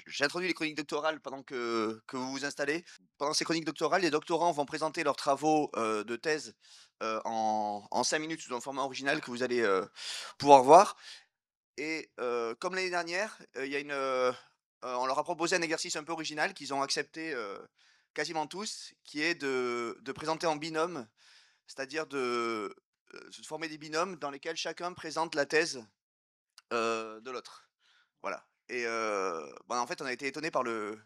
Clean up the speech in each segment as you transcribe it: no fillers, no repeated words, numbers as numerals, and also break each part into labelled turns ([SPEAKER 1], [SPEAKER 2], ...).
[SPEAKER 1] j'introduis les chroniques doctorales pendant que vous vous installez. Pendant ces chroniques doctorales, les doctorants vont présenter leurs travaux, de thèse, en 5 minutes sous un format original que vous allez, pouvoir voir et comme l'année dernière, il y a on leur a proposé un exercice un peu original qu'ils ont accepté, quasiment tous, qui est de présenter en binôme. C'est-à-dire se former des binômes dans lesquels chacun présente la thèse, de l'autre. Voilà et bah, en fait, on a été étonné par le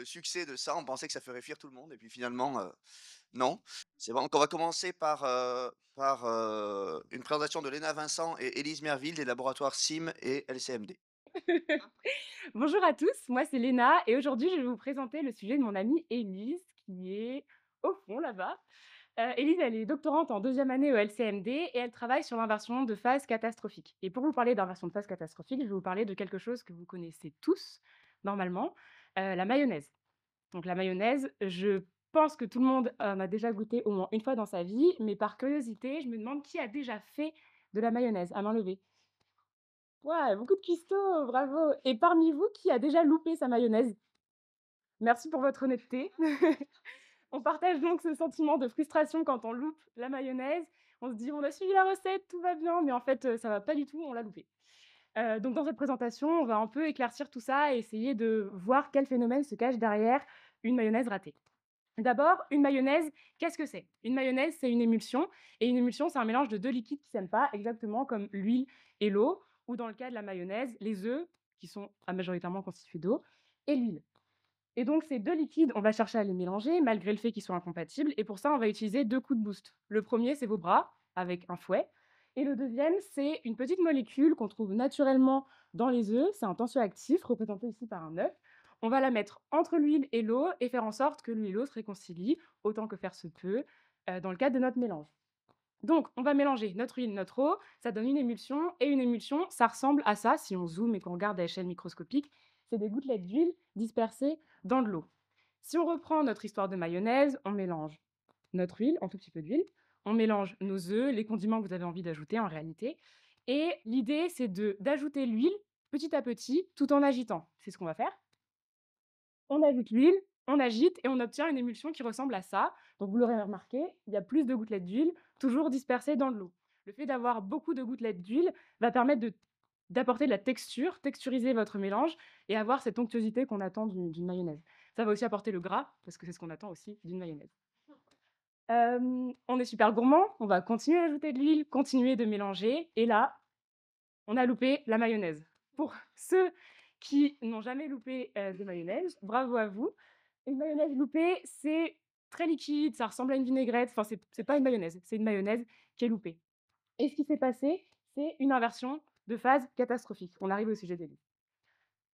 [SPEAKER 1] succès de ça. On pensait que ça ferait fuir tout le monde et puis finalement, non. C'est bon, donc on va commencer par une présentation de Léna Vincent et Élise Merville des laboratoires SIM et LCMD.
[SPEAKER 2] Bonjour à tous, moi c'est Léna et aujourd'hui je vais vous présenter le sujet de mon amie Élise qui est au fond là-bas. Élise, elle est doctorante en deuxième année au LCMD et elle travaille sur l'inversion de phase catastrophique. Et pour vous parler d'inversion de phase catastrophique, je vais vous parler de quelque chose que vous connaissez tous normalement, la mayonnaise. Donc la mayonnaise, je pense que tout le monde en a déjà goûté au moins une fois dans sa vie, mais par curiosité, je me demande qui a déjà fait de la mayonnaise? À main levée. Ouais, beaucoup de cuistots, bravo. Et parmi vous, qui a déjà loupé sa mayonnaise? Merci pour votre honnêteté. On partage donc ce sentiment de frustration quand on loupe la mayonnaise. On se dit: «On a suivi la recette, tout va bien», mais en fait, ça va pas du tout, on l'a loupé. Donc dans cette présentation, on va un peu éclaircir tout ça et essayer de voir quel phénomène se cache derrière une mayonnaise ratée. D'abord, une mayonnaise, qu'est-ce que c'est? Une mayonnaise, c'est une émulsion et une émulsion, c'est un mélange de 2 liquides qui s'aiment pas, exactement comme l'huile et l'eau ou dans le cas de la mayonnaise, les œufs qui sont majoritairement constitués d'eau et l'huile. Et donc ces 2 liquides, on va chercher à les mélanger malgré le fait qu'ils soient incompatibles et pour ça, on va utiliser 2 coups de boost. Le premier, c'est vos bras avec un fouet et le deuxième, c'est une petite molécule qu'on trouve naturellement dans les œufs, c'est un tensioactif représenté ici par un œuf. On va la mettre entre l'huile et l'eau et faire en sorte que l'huile et l'eau se réconcilient autant que faire se peut, dans le cadre de notre mélange. Donc on va mélanger notre huile, notre eau, ça donne une émulsion et une émulsion, ça ressemble à ça si on zoome et qu'on regarde à échelle microscopique, c'est des gouttelettes d'huile dispersées dans de l'eau. Si on reprend notre histoire de mayonnaise, on mélange notre huile, un tout petit peu d'huile, on mélange nos œufs, les condiments que vous avez envie d'ajouter en réalité, et l'idée c'est d'ajouter l'huile petit à petit tout en agitant. C'est ce qu'on va faire. On ajoute l'huile, on agite et on obtient une émulsion qui ressemble à ça. Donc vous l'aurez remarqué, il y a plus de gouttelettes d'huile, toujours dispersées dans de l'eau. Le fait d'avoir beaucoup de gouttelettes d'huile va permettre d'apporter de la texture, texturiser votre mélange et avoir cette onctuosité qu'on attend d'une mayonnaise. Ça va aussi apporter le gras, parce que c'est ce qu'on attend aussi d'une mayonnaise. On est super gourmand, on va continuer à ajouter de l'huile, continuer de mélanger et là, on a loupé la mayonnaise. Pour ceux qui n'ont jamais loupé, de mayonnaise, bravo à vous. Une mayonnaise loupée, c'est très liquide, ça ressemble à une vinaigrette, enfin c'est pas une mayonnaise, c'est une mayonnaise qui est loupée. Et ce qui s'est passé, c'est une inversion de phase catastrophique. On arrive au sujet des livres.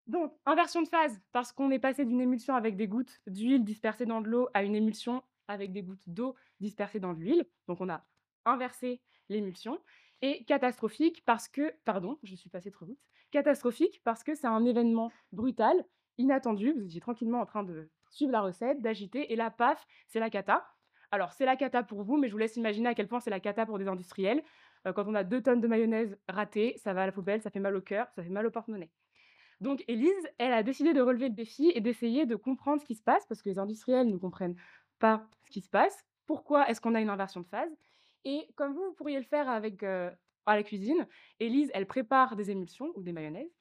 [SPEAKER 2] Donc, inversion de phase, parce qu'on est passé d'une émulsion avec des gouttes d'huile dispersées dans de l'eau à une émulsion avec des gouttes d'eau dispersées dans de l'huile. Donc, on a inversé l'émulsion. Et catastrophique parce que, pardon, je suis passée trop vite. Catastrophique parce que c'est un événement brutal, inattendu. Vous étiez tranquillement en train de suivre la recette, d'agiter, et là, paf, c'est la cata. Alors, c'est la cata pour vous, mais je vous laisse imaginer à quel point c'est la cata pour des industriels. Quand on a 2 tonnes de mayonnaise ratée, ça va à la poubelle, ça fait mal au cœur, ça fait mal au porte-monnaie. Donc Élise, elle a décidé de relever le défi et d'essayer de comprendre ce qui se passe, parce que les industriels ne comprennent pas ce qui se passe. Pourquoi est-ce qu'on a une inversion de phase? Et comme vous pourriez le faire avec, à la cuisine, Élise, elle prépare des émulsions ou des mayonnaises,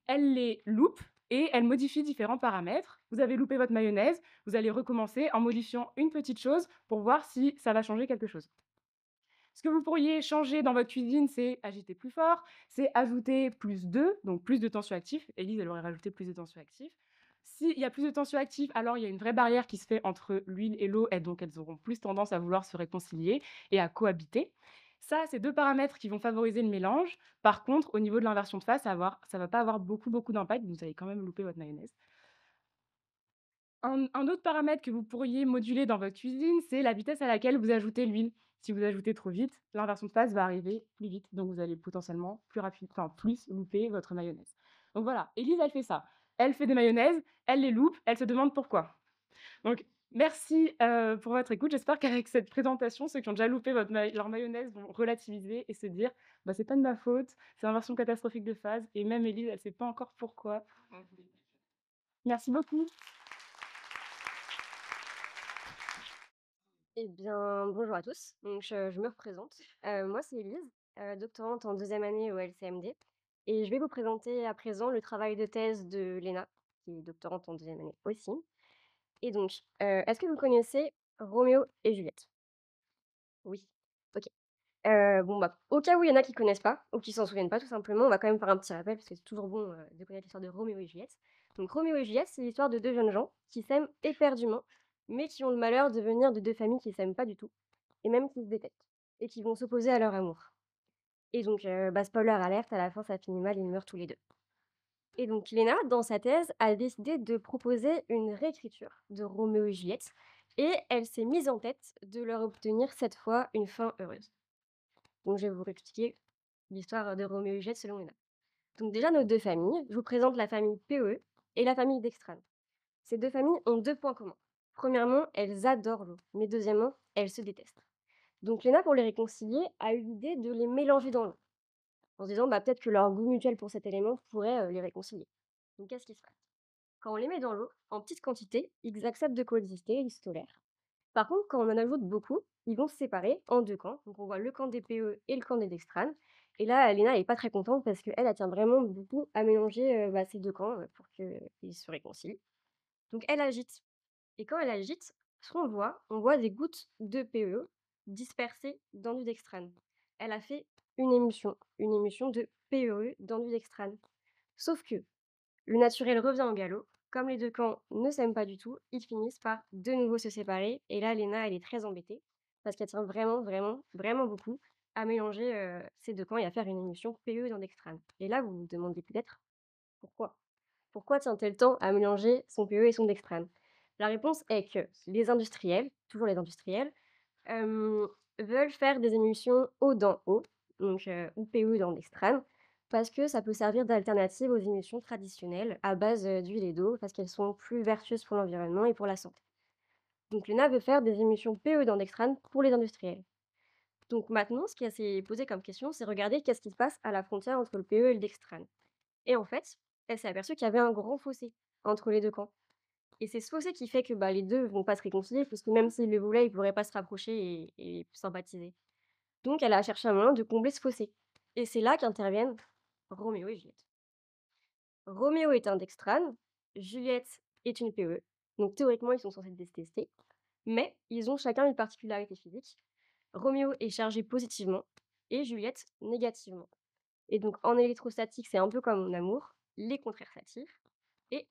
[SPEAKER 2] elle les loupe et elle modifie différents paramètres. Vous avez loupé votre mayonnaise, vous allez recommencer en modifiant une petite chose pour voir si ça va changer quelque chose. Ce que vous pourriez changer dans votre cuisine, c'est agiter plus fort, c'est ajouter plus d'œufs, donc plus de tensioactifs. Élise, elle aurait rajouté plus de tensioactifs. S'il y a plus de tensioactifs, alors il y a une vraie barrière qui se fait entre l'huile et l'eau, et donc elles auront plus tendance à vouloir se réconcilier et à cohabiter. Ça, c'est 2 paramètres qui vont favoriser le mélange. Par contre, au niveau de l'inversion de phase, ça va pas avoir beaucoup d'impact, vous allez quand même louper votre mayonnaise. Un autre paramètre que vous pourriez moduler dans votre cuisine, c'est la vitesse à laquelle vous ajoutez l'huile. Si vous ajoutez trop vite, l'inversion de phase va arriver plus vite, donc vous allez potentiellement plus louper votre mayonnaise. Donc voilà, Élise, elle fait ça. Elle fait des mayonnaises, elle les loupe, elle se demande pourquoi. Donc merci, pour votre écoute. J'espère qu'avec cette présentation, ceux qui ont déjà loupé leur mayonnaise vont relativiser et se dire: «Bah, c'est pas de ma faute, c'est l'inversion catastrophique de phase» et même Élise, elle sait pas encore pourquoi. Merci beaucoup.
[SPEAKER 3] Eh bien, bonjour à tous. Donc, je me représente. Moi, c'est Elise, doctorante en deuxième année au LCMD. Et je vais vous présenter à présent le travail de thèse de Léna, qui est doctorante en deuxième année aussi. Et donc, est-ce que vous connaissez Roméo et Juliette? Oui. Ok. Bon, bah, au cas où il y en a qui connaissent pas, ou qui s'en souviennent pas tout simplement, on va quand même faire un petit rappel, parce que c'est toujours bon de connaître l'histoire de Roméo et Juliette. Donc, Roméo et Juliette, c'est l'histoire de deux jeunes gens qui s'aiment éperdument, mais qui ont le malheur de venir de deux familles qui s'aiment pas du tout et même qui se détestent et qui vont s'opposer à leur amour. Et donc, bah, spoiler alerte, à la fin, ça finit mal, ils meurent tous les 2. Et donc Léna, dans sa thèse, a décidé de proposer une réécriture de Roméo et Juliette et elle s'est mise en tête de leur obtenir cette fois une fin heureuse. Donc je vais vous expliquer l'histoire de Roméo et Juliette selon Léna. Donc déjà, nos 2 familles, je vous présente la famille PE et la famille Dextrane. Ces 2 familles ont 2 points communs. Premièrement, elles adorent l'eau, mais deuxièmement, elles se détestent. Donc Léna, pour les réconcilier, a eu l'idée de les mélanger dans l'eau, en se disant bah, peut-être que leur goût mutuel pour cet élément pourrait les réconcilier. Donc qu'est-ce qui se passe? Quand on les met dans l'eau, en petite quantité, ils acceptent de coexister, ils se tolèrent. Par contre, quand on en ajoute beaucoup, ils vont se séparer en 2 camps. Donc on voit le camp des PE et le camp des Dextranes. Et là, Léna n'est pas très contente parce qu'elle, elle tient vraiment beaucoup à mélanger bah, ces 2 camps pour qu'ils se réconcilient. Donc elle agite. Et quand elle agite, ce qu'on voit, on voit des gouttes de PE dispersées dans du dextrane. Elle a fait une émulsion de PE dans du dextrane. Sauf que le naturel revient au galop. Comme les deux camps ne s'aiment pas du tout, ils finissent par de nouveau se séparer. Et là, Léna, elle est très embêtée parce qu'elle tient vraiment, vraiment, vraiment beaucoup à mélanger ces deux camps et à faire une émulsion PE dans dextrane. Et là, vous vous demandez peut-être pourquoi. Pourquoi tient-elle tant à mélanger son PE et son dextrane? La réponse est que les industriels, toujours les industriels, veulent faire des émulsions eau dans eau, donc ou PE dans dextrane, parce que ça peut servir d'alternative aux émulsions traditionnelles à base d'huile et d'eau, parce qu'elles sont plus vertueuses pour l'environnement et pour la santé. Donc l'ENA veut faire des émulsions PE dans dextrane pour les industriels. Donc maintenant, ce qui s'est posé comme question, c'est regarder qu'est-ce qui se passe à la frontière entre le PE et le dextrane. Et en fait, elle s'est aperçue qu'il y avait un grand fossé entre les deux camps. Et c'est ce fossé qui fait que bah, les deux vont pas se réconcilier, parce que même s'ils le voulaient, ils pourraient pas se rapprocher et sympathiser. Donc elle a cherché un moyen de combler ce fossé. Et c'est là qu'interviennent Roméo et Juliette. Roméo est un dextrane, Juliette est une PE. Donc théoriquement, ils sont censés se détester, mais ils ont chacun une particularité physique. Roméo est chargé positivement et Juliette négativement. Et donc en électrostatique, c'est un peu comme en amour, les contraires s'attirent et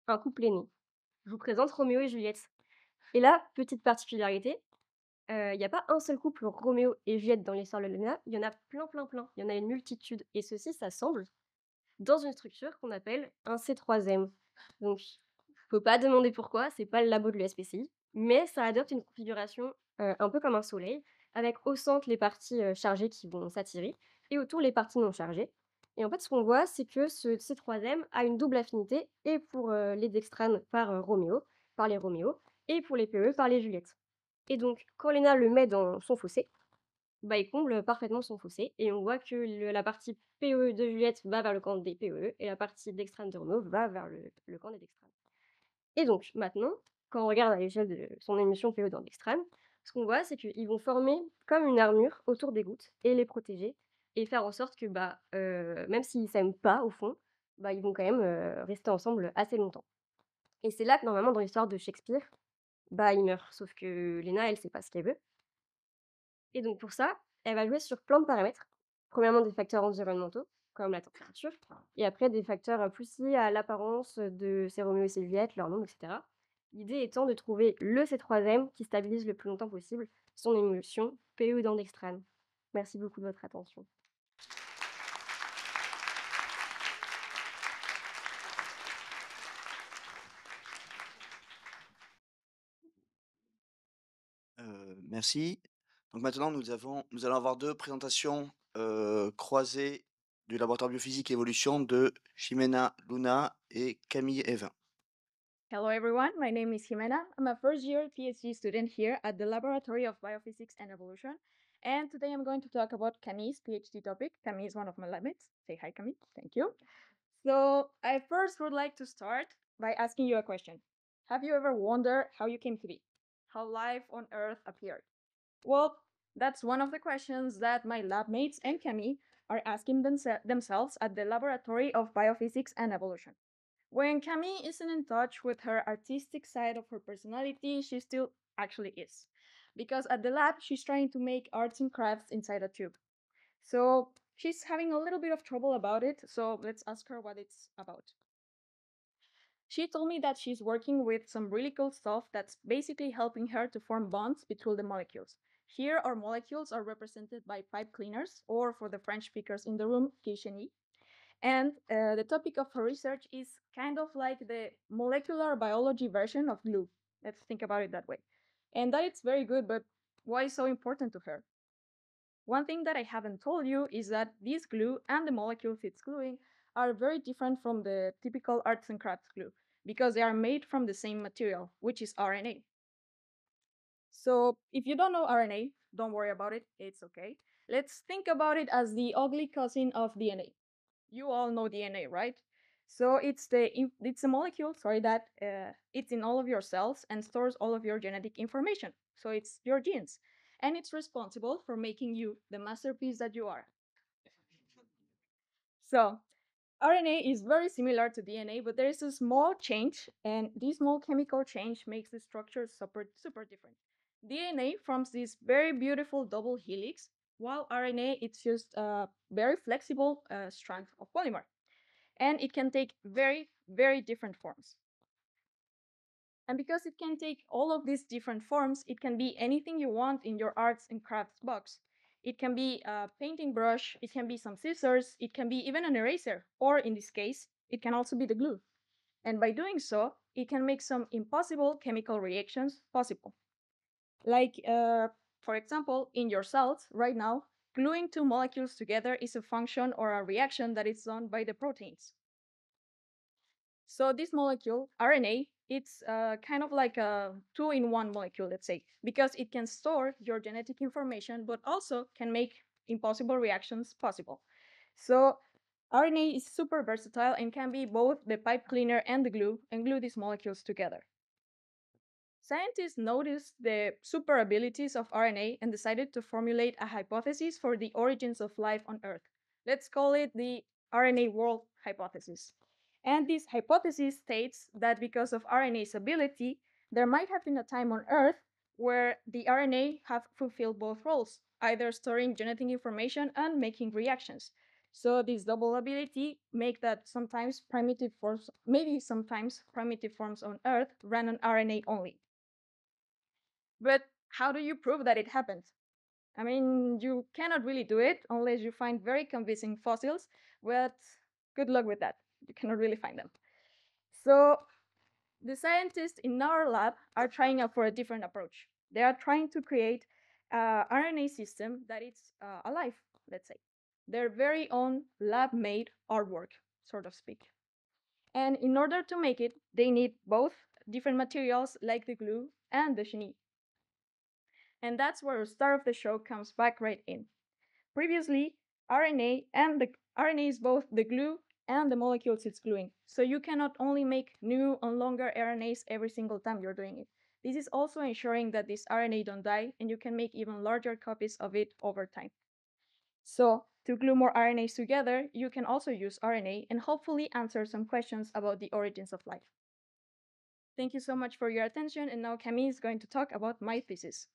[SPEAKER 3] un couple est né. Je vous présente Roméo et Juliette. Et là, petite particularité, il y a pas un seul couple Roméo et Juliette dans l'histoire de Lena, il y en a plein, plein, plein. Il y en a une multitude et ceux-ci s'assemblent dans une structure qu'on appelle un C3M. Donc, faut pas demander pourquoi, c'est pas le labo de l'USPCI, mais ça adopte une configuration, un peu comme un soleil, avec au centre les parties, chargées qui vont s'attirer et autour les parties non chargées. Et en fait, ce qu'on voit, c'est que ce C3M a une double affinité et pour, les dextranes par, Roméo, par les Roméo et pour les PE par les Juliette. Et donc quand Léna le met dans son fossé, bah, il comble parfaitement son fossé et on voit que la partie PE de Juliette va vers le camp des PE et la partie d'extrême de Renaud va vers le camp des Dextrane. Et donc maintenant, quand on regarde à l'échelle de son émission PE dans l'extrême, ce qu'on voit, c'est qu'ils vont former comme une armure autour des gouttes et les protéger et faire en sorte que bah, même s'ils s'aiment pas au fond, bah, ils vont quand même rester ensemble assez longtemps. Et c'est là que normalement dans l'histoire de Shakespeare, bah, il meurt. Sauf que Léna, elle sait pas ce qu'elle veut. Et donc pour ça, elle va jouer sur plein de paramètres. Premièrement, des facteurs environnementaux, comme la température, et après des facteurs plus liés à l'apparence de ces Roméo et ces Juliette, leur nom, etc. L'idée étant de trouver le C3M qui stabilise le plus longtemps possible son émulsion PE d'andextrane. Merci beaucoup de votre attention.
[SPEAKER 1] Merci. Donc maintenant, nous allons avoir 2 présentations, croisées du laboratoire biophysique et évolution de Ximena Luna et Camille Evin.
[SPEAKER 4] Hello everyone, my name is Jimena. I'm a first year PhD student here at the Laboratory of Biophysics and Evolution. And today I'm going to talk about Camille's PhD topic. Camille is one of my labmates. Say hi, Camille. Thank you. So I first would like to start by asking you a question. Have you ever wondered how you came to be? How life on Earth appeared? Well, that's one of the questions that my lab mates and Camille are asking themselves at the Laboratory of Biophysics and Evolution. When Camille isn't in touch with her artistic side of her personality, she still actually is. Because at the lab, she's trying to make arts and crafts inside a tube. So she's having a little bit of trouble about it, so let's ask her what it's about. She told me that she's working with some really cool stuff that's basically helping her to form bonds between the molecules. Here, our molecules are represented by pipe cleaners, or for the French speakers in the room, chenille. And the topic of her research is kind of like the molecular biology version of glue. Let's think about it that way. And that it's very good, but why so important to her? One thing that I haven't told you is that this glue and the molecules it's gluing are very different from the typical arts and crafts glue because they are made from the same material, which is RNA. So if you don't know RNA, don't worry about it, it's okay. Let's think about it as the ugly cousin of DNA. You all know DNA, right? So it's a molecule, sorry, that it's in all of your cells and stores all of your genetic information. So it's your genes, and it's responsible for making you the masterpiece that you are. So RNA is very similar to DNA, but there is a small change, and this small chemical change makes the structure super different. DNA forms this very beautiful double helix, while RNA it's just a very flexible strand of polymer, and it can take very different forms. And because it can take all of these different forms, it can be anything you want in your arts and crafts box. It can be a painting brush, it can be some scissors, it can be even an eraser, or in this case, it can also be the glue. And by doing so, it can make some impossible chemical reactions possible. Like, for example, in your cells right now, gluing two molecules together is a function or a reaction that is done by the proteins. So this molecule, RNA, it's kind of like a two-in-one molecule, let's say, because it can store your genetic information, but also can make impossible reactions possible. So RNA is super versatile and can be both the pipe cleaner and the glue, and glue these molecules together. Scientists noticed the super abilities of RNA and decided to formulate a hypothesis for the origins of life on Earth. Let's call it the RNA world hypothesis. And this hypothesis states that because of RNA's ability, there might have been a time on Earth where the RNA have fulfilled both roles, either storing genetic information and making reactions. So this double ability make that sometimes primitive forms, maybe sometimes primitive forms on Earth ran on RNA only. But how do you prove that it happened? I mean, you cannot really do it unless you find very convincing fossils, but good luck with that. You cannot really find them. So the scientists in our lab are trying out for a different approach. They are trying to create an RNA system that is alive, let's say. Their very own lab-made artwork, sort of speak. And in order to make it, they need both different materials like the glue and the chenille. And that's where the star of the show comes back right in. Previously, RNA is both the glue and the molecules it's gluing. So you cannot only make new and longer RNAs every single time you're doing it. This is also ensuring that this RNA don't die and you can make even larger copies of it over time. So to glue more RNAs together, you can also use RNA and hopefully answer some questions about the origins of life. Thank you so much for your attention, and now Camille is going to talk about my thesis.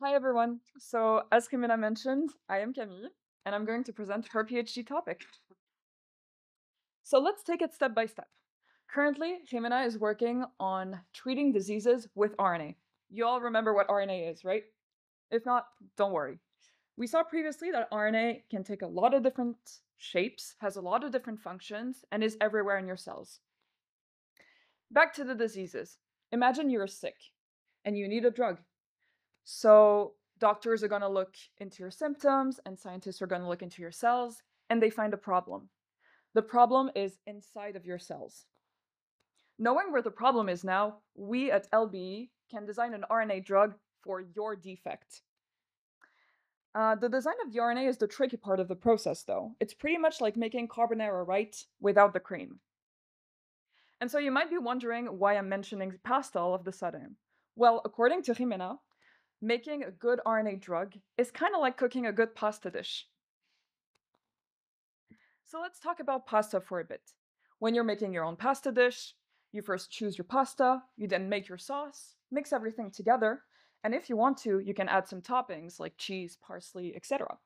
[SPEAKER 5] Hi everyone. So as Camilla mentioned, I am Camille, and I'm going to present her PhD topic. So let's take it step by step. Currently, Jimena is working on treating diseases with RNA. You all remember what RNA is, right? If not, don't worry. We saw previously that RNA can take a lot of different shapes, has a lot of different functions, and is everywhere in your cells. Back to the diseases. Imagine you're sick and you need a drug. So doctors are going to look into your symptoms and scientists are going to look into your cells and they find a problem. The problem is inside of your cells. Knowing where the problem is now, we at LBE can design an RNA drug for your defect. The design of the RNA is the tricky part of the process, though. It's pretty much like making carbonara right without the cream. And so you might be wondering why I'm mentioning pasta all of a sudden. Well, according to Jimena, making a good RNA drug is kind of like cooking a good pasta dish. So let's talk about pasta for a bit. When you're making your own pasta dish, you first choose your pasta, you then make your sauce, mix everything together, and if you want to, you can add some toppings like cheese, parsley, etc.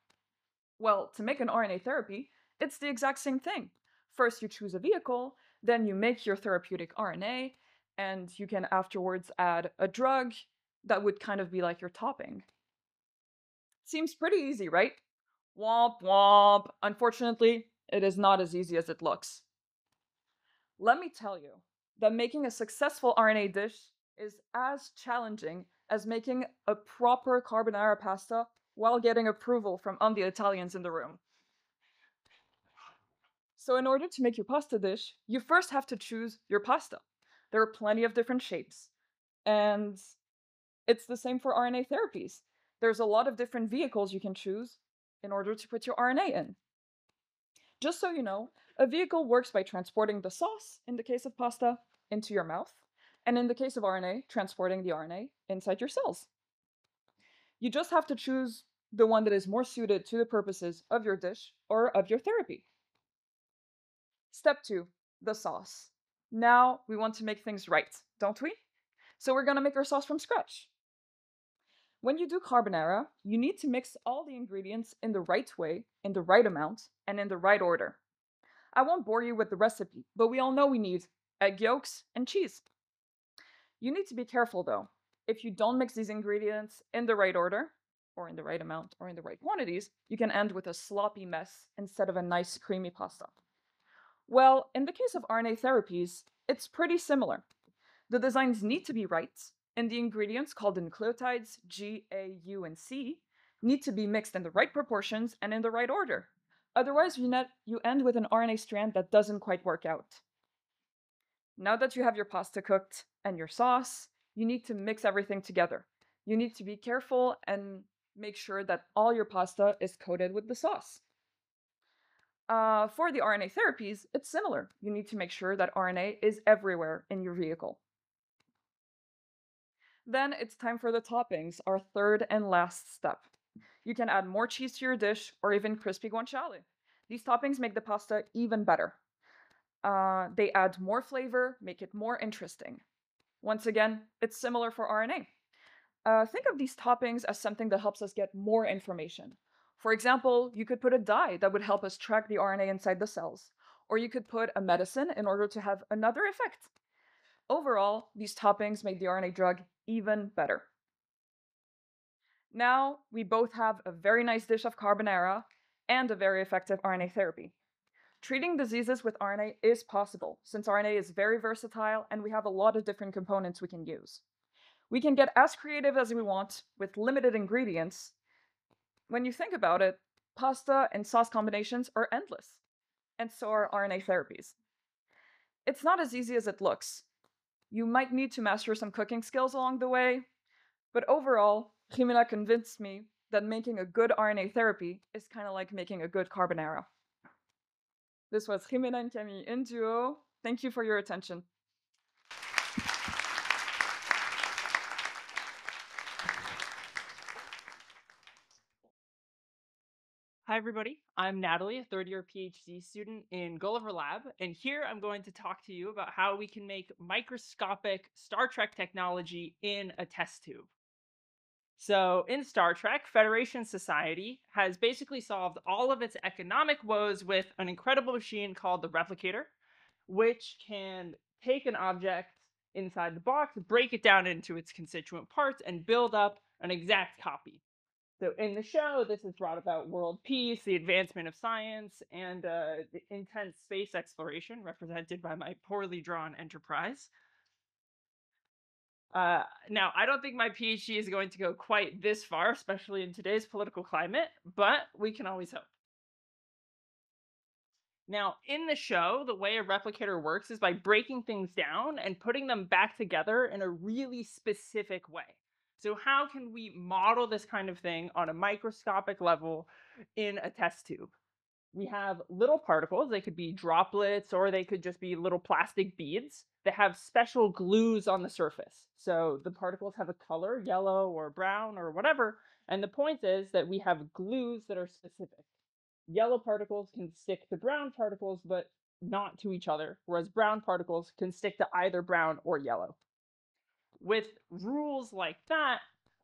[SPEAKER 5] Well, to make an RNA therapy, it's the exact same thing. First, you choose a vehicle, then you make your therapeutic RNA, and you can afterwards add a drug that would kind of be like your topping. Seems pretty easy, right? Womp womp. Unfortunately, it is not as easy as it looks. Let me tell you that making a successful RNA dish is as challenging as making a proper carbonara pasta while getting approval from all the Italians in the room. So in order to make your pasta dish, you first have to choose your pasta. There are plenty of different shapes, and it's the same for RNA therapies. There's a lot of different vehicles you can choose in order to put your RNA in. Just so you know, a vehicle works by transporting the sauce, in the case of pasta, into your mouth, and in the case of RNA, transporting the RNA inside your cells. You just have to choose the one that is more suited to the purposes of your dish or of your therapy. Step 2, the sauce. Now we want to make things right, don't we? So we're going to make our sauce from scratch. When you do carbonara, you need to mix all the ingredients in the right way, in the right amount, and in the right order. I won't bore you with the recipe, but we all know we need egg yolks and cheese. You need to be careful though. If you don't mix these ingredients in the right order, or in the right amount, or in the right quantities, you can end with a sloppy mess instead of a nice creamy pasta. Well, in the case of RNA therapies, it's pretty similar. The designs need to be right, and the ingredients called nucleotides, G, A, U, and C, need to be mixed in the right proportions and in the right order. Otherwise, you end with an RNA strand that doesn't quite work out. Now that you have your pasta cooked and your sauce, you need to mix everything together. You need to be careful and make sure that all your pasta is coated with the sauce. For the RNA therapies, it's similar. You need to make sure that RNA is everywhere in your vehicle. Then it's time for the toppings, our third and last step. You can add more cheese to your dish or even crispy guanciale. These toppings make the pasta even better. They add more flavor, make it more interesting. Once again, it's similar for RNA. Think of these toppings as something that helps us get more information. For example, you could put a dye that would help us track the RNA inside the cells, or you could put a medicine in order to have another effect. Overall, these toppings make the RNA drug even better. Now, we both have a very nice dish of carbonara and a very effective RNA therapy. Treating diseases with RNA is possible, since RNA is very versatile and we have a lot of different components we can use. We can get as creative as we want with limited ingredients. When you think about it, pasta and sauce combinations are endless, and so are RNA therapies. It's not as easy as it looks. You might need to master some cooking skills along the way, but overall, Jimena convinced me that making a good RNA therapy is kind of like making a good carbonara. This was Jimena and Camille in duo. Thank you for your attention.
[SPEAKER 6] Hi, everybody. I'm Natalie, a third year PhD student in Gulliver Lab, and here I'm going to talk to you about how we can make microscopic Star Trek technology in a test tube. So, in Star Trek, Federation Society has basically solved all of its economic woes with an incredible machine called the Replicator, which can take an object inside the box, break it down into its constituent parts, and build up an exact copy. So in the show, this has brought about world peace, the advancement of science, and the intense space exploration represented by my poorly drawn Enterprise. Now, I don't think my PhD is going to go quite this far, especially in today's political climate, but we can always hope. Now, in the show, the way a replicator works is by breaking things down and putting them back together in a really specific way. So how can we model this kind of thing on a microscopic level in a test tube? We have little particles. They could be droplets or they could just be little plastic beads that have special glues on the surface. So the particles have a color, yellow or brown or whatever. And the point is that we have glues that are specific. Yellow particles can stick to brown particles, but not to each other, whereas brown particles can stick to either brown or yellow. With rules like that,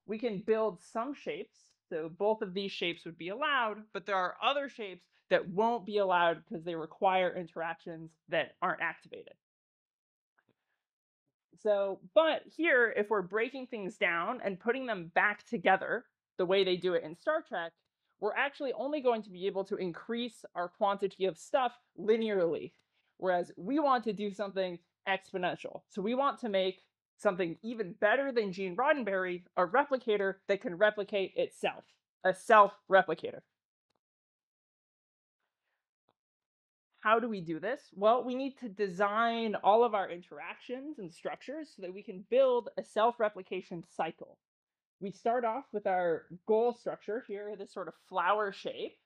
[SPEAKER 6] we can build some shapes. So both of these shapes would be allowed, but there are other shapes that won't be allowed because they require interactions that aren't activated. So, but here, if we're breaking things down and putting them back together the way they do it in Star Trek, we're actually only going to be able to increase our quantity of stuff linearly, whereas we want to do something exponential. So we want to make something even better than Gene Roddenberry, a replicator that can replicate itself, a self-replicator. How do we do this? Well, we need to design all of our interactions and structures so that we can build a self-replication cycle. We start off with our goal structure here, this sort of flower shape,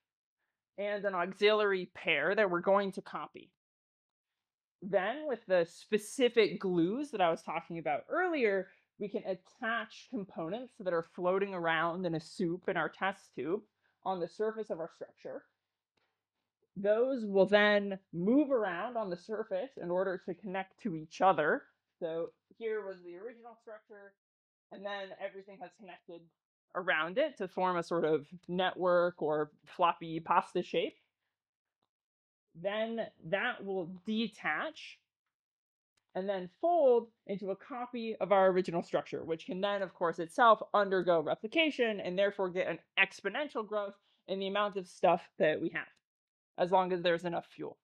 [SPEAKER 6] and an auxiliary pair that we're going to copy. Then, with the specific glues that I was talking about earlier, we can attach components that are floating around in a soup in our test tube on the surface of our structure. Those will then move around on the surface in order to connect to each other. So here was the original structure, and then everything has connected around it to form a sort of network or floppy pasta shape. Then that will detach and then fold into a copy of our original structure, which can then, of course, itself undergo replication and therefore get an exponential growth in the amount of stuff that we have, as long as there's enough fuel.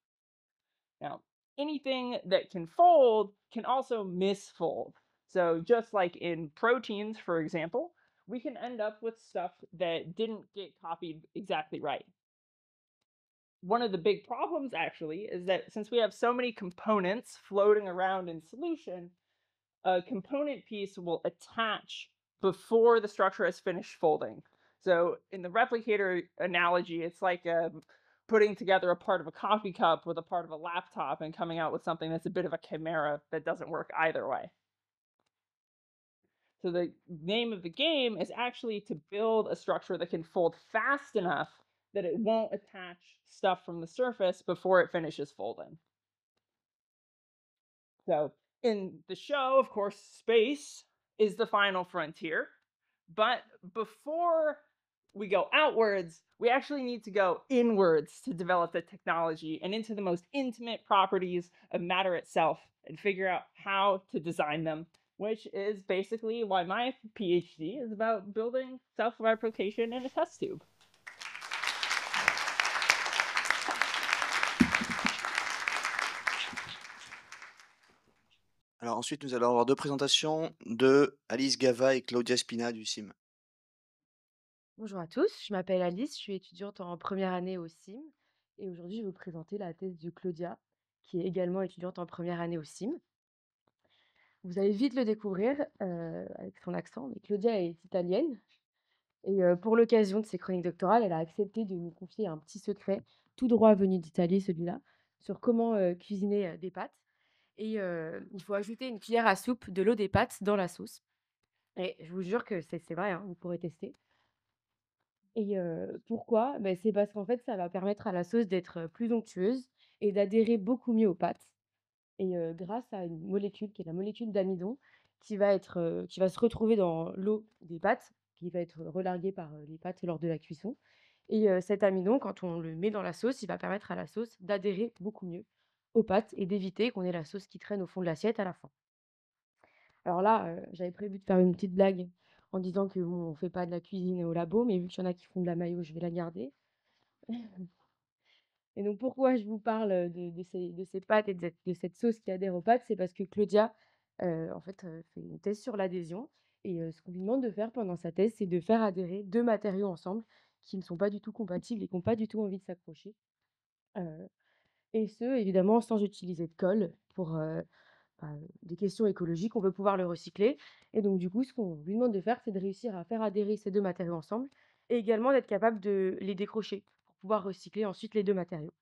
[SPEAKER 6] Now, anything that can fold can also misfold. So just like in proteins, for example, we can end up with stuff that didn't get copied exactly right. One of the big problems, actually, is that since we have so many components floating around in solution, a component piece will attach before the structure has finished folding. So in the replicator analogy, it's like putting together a part of a coffee cup with a part of a laptop and coming out with something that's a bit of a chimera that doesn't work either way. So the name of the game is actually to build a structure that can fold fast enough that it won't attach stuff from the surface before it finishes folding. So in the show, of course, space is the final frontier. But before we go outwards, we actually need to go inwards to develop the technology and into the most intimate properties of matter itself and figure out how to design them, which is basically why my PhD is about building self-replication in a test tube.
[SPEAKER 1] Alors ensuite, nous allons avoir deux présentations de Alice Gava et Claudia Spina du CIM.
[SPEAKER 2] Bonjour à tous, je m'appelle Alice, je suis étudiante en première année au CIM et aujourd'hui je vais vous présenter la thèse de Claudia, qui est également étudiante en première année au CIM. Vous allez vite le découvrir avec son accent, mais Claudia est italienne et pour l'occasion de ses chroniques doctorales, elle a accepté de nous confier un petit secret, tout droit venu d'Italie celui-là, sur comment cuisiner des pâtes. Et il faut ajouter une cuillère à soupe de l'eau des pâtes dans la sauce. Et je vous jure que c'est vrai, hein, vous pourrez tester. Et pourquoi? C'est parce qu'en fait, ça va permettre à la sauce d'être plus onctueuse et d'adhérer beaucoup mieux aux pâtes. Et grâce à une molécule qui est la molécule d'amidon qui va se retrouver dans l'eau des pâtes, qui va être relarguée par les pâtes lors de la cuisson. Et cet amidon, quand on le met dans la sauce, il va permettre à la sauce d'adhérer beaucoup mieux aux pâtes et d'éviter qu'on ait la sauce qui traîne au fond de l'assiette à la fin. Alors là, j'avais prévu de faire une petite blague en disant que bon, on fait pas de la cuisine au labo, mais vu qu'il y en a qui font de la mayo, je vais la garder. Et donc pourquoi je vous parle, de ces pâtes et de cette sauce qui adhère aux pâtes? C'est parce que Claudia, en fait, fait une thèse sur l'adhésion et ce qu'on lui demande de faire pendant sa thèse, c'est de faire adhérer 2 matériaux ensemble qui ne sont pas du tout compatibles et qui ont pas du tout envie de s'accrocher, et ce, évidemment, sans utiliser de colle des questions écologiques, on veut pouvoir le recycler. Et donc, du coup, ce qu'on lui demande de faire, c'est de réussir à faire adhérer ces 2 matériaux ensemble et également d'être capable de les décrocher pour pouvoir recycler ensuite les 2 matériaux.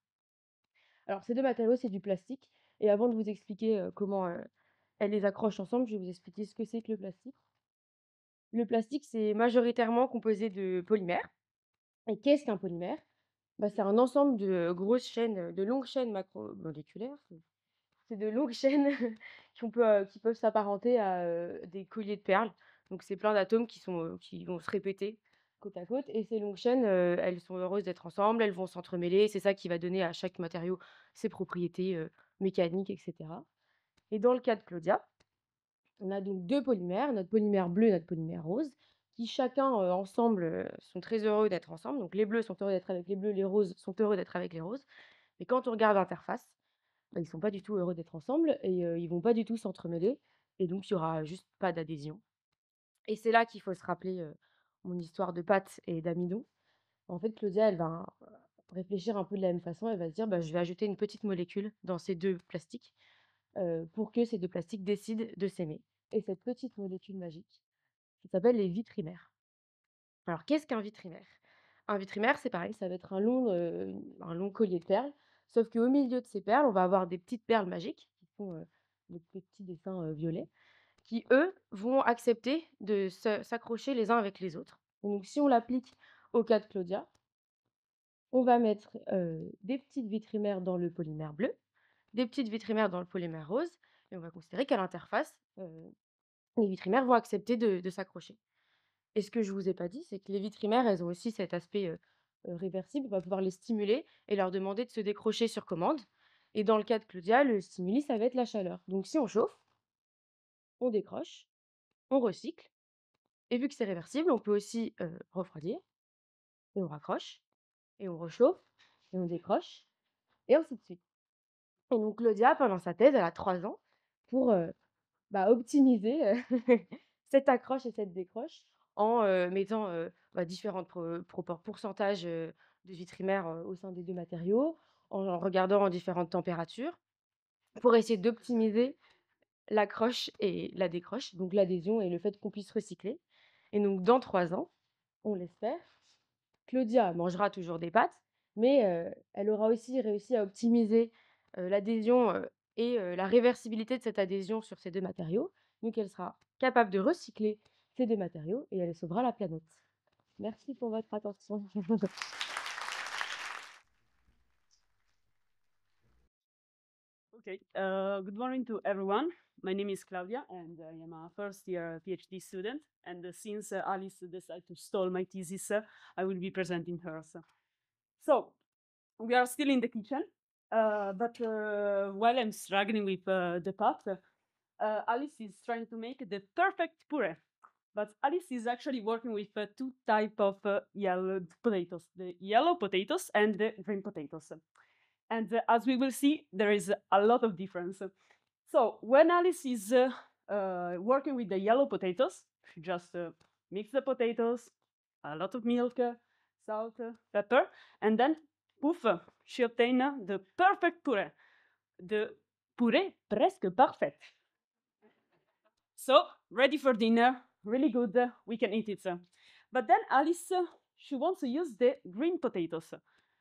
[SPEAKER 2] Alors ces 2 matériaux, c'est du plastique et avant de vous expliquer, comment, elle les accroche ensemble, je vais vous expliquer ce que c'est que le plastique. Le plastique, c'est majoritairement composé de polymères. Et qu'est-ce qu'un polymère? Bah, c'est un ensemble de grosses chaînes, de longues chaînes macromoléculaires. C'est de longues chaînes qui peuvent s'apparenter à, des colliers de perles. Donc c'est plein d'atomes qui vont se répéter côte à côte et ces longues chaînes, elles sont heureuses d'être ensemble, elles vont s'entremêler. C'est ça qui va donner à chaque matériau ses propriétés, mécaniques et cetera. Et dans le cas de Claudia, on a donc 2 polymères, notre polymère bleu et notre polymère rose, qui chacun, ensemble, sont très heureux d'être ensemble. Donc les bleus sont heureux d'être avec les bleus, les roses sont heureux d'être avec les roses. Mais quand on regarde l'interface, bah, ils sont pas du tout heureux d'être ensemble et ils vont pas du tout s'entremêler et donc il y aura juste pas d'adhésion. Et c'est là qu'il faut se rappeler, mon histoire de pâte et d'amidon. En fait, Claudia, elle va, réfléchir un peu de la même façon. Elle va se dire: «Bah, je vais ajouter une petite molécule dans ces 2 plastiques, pour que ces 2 plastiques décident de s'aimer» et cette petite molécule magique, ça s'appelle les vitrimères. Alors qu'est-ce qu'un vitrimère? Un vitrimère, c'est pareil, ça va être un long collier de perles, sauf qu'au milieu de ces perles, on va avoir des petites perles magiques qui font, des petits dessins, violets, qui eux, vont accepter de s'accrocher les uns avec les autres. Et donc si on l'applique au cas de Claudia, on va mettre, des petites vitrimères dans le polymère bleu, des petites vitrimères dans le polymère rose et on va considérer qu'à l'interface, les vitrimères vont accepter de s'accrocher. Et ce que je vous ai pas dit, c'est que les vitrimères, elles ont aussi cet aspect, réversible. On va pouvoir les stimuler et leur demander de se décrocher sur commande. Et dans le cas de Claudia, le stimuli, ça va être la chaleur. Donc si on chauffe, on décroche, on recycle et vu que c'est réversible, on peut aussi, refroidir et on raccroche et on réchauffe et on décroche et ainsi de suite. Et donc Claudia, pendant sa thèse, elle a 3 ans pour, optimiser, cette accroche et cette décroche en, mettant, différentes pourcentages, de vitrimères, au sein des 2 matériaux, en regardant en différentes températures pour essayer d'optimiser l'accroche et la décroche, donc l'adhésion et le fait qu'on puisse recycler. Et donc dans 3 ans, on l'espère, Claudia mangera toujours des pâtes, mais elle aura aussi réussi à optimiser, l'adhésion, et la réversibilité de cette adhésion sur ces 2 matériaux. Donc elle sera capable de recycler ces 2 matériaux et elle sauvera la planète. Merci pour votre attention.
[SPEAKER 7] Okay, good morning to everyone. My name is Claudia, and I am a first year PhD student. And since Alice decided to stole my thesis, I will be presenting hers. So, we are still in the kitchen, but while I'm struggling with the pot, Alice is trying to make the perfect puree. But Alice is actually working with 2 types of yellow potatoes, the yellow potatoes and the green potatoes. And as we will see, there is a lot of difference. So when Alice is working with the yellow potatoes, she just mix the potatoes, a lot of milk, salt, pepper, and then poof, she obtains the perfect puree. The puree presque parfait. So ready for dinner, really good, we can eat it. But then Alice, she wants to use the green potatoes.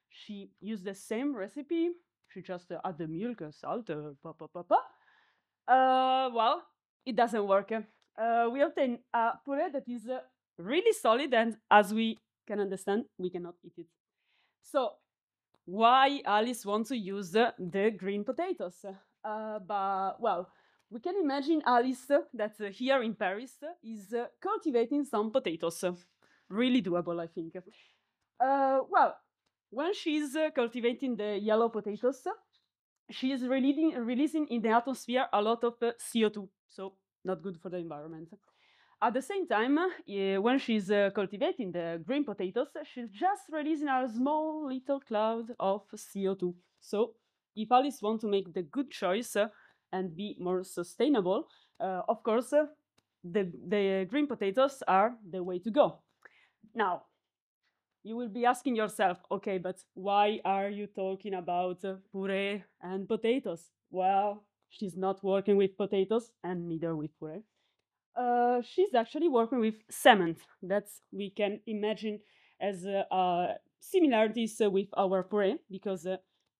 [SPEAKER 7] She used the same recipe. She just add the milk, salt, well, it doesn't work. We obtain a puree that is really solid, and as we can understand, we cannot eat it. So, why Alice wants to use the green potatoes? We can imagine Alice that here in Paris is cultivating some potatoes. Really doable, I think. When she's cultivating the yellow potatoes, she is releasing in the atmosphere a lot of CO2, so not good for the environment. At the same time, when she's cultivating the green potatoes, she's just releasing a small little cloud of CO2. So if Alice wants to make the good choice and be more sustainable, of course, the green potatoes are the way to go. Now, you will be asking yourself, okay, but why are you talking about puree and potatoes? Well, she's not working with potatoes and neither with puree. She's actually working with cement. That's we can imagine as similarities with our puree because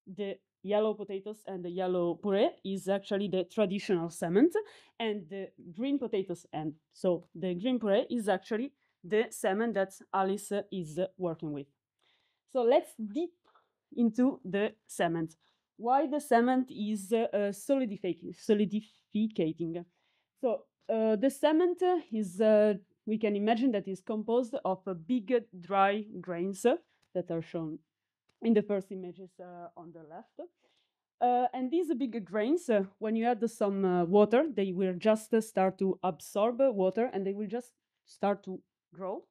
[SPEAKER 7] the yellow potatoes and the yellow puree is actually the traditional cement, and the green potatoes and so the green puree is actually the cement that Alice is working with. So let's deep into the cement. Why the cement is solidificating? So the cement is, we can imagine that is composed of big dry grains that are shown in the first images on the left. And these big grains, when you add some water, they will just start to absorb water and they will just start to grow.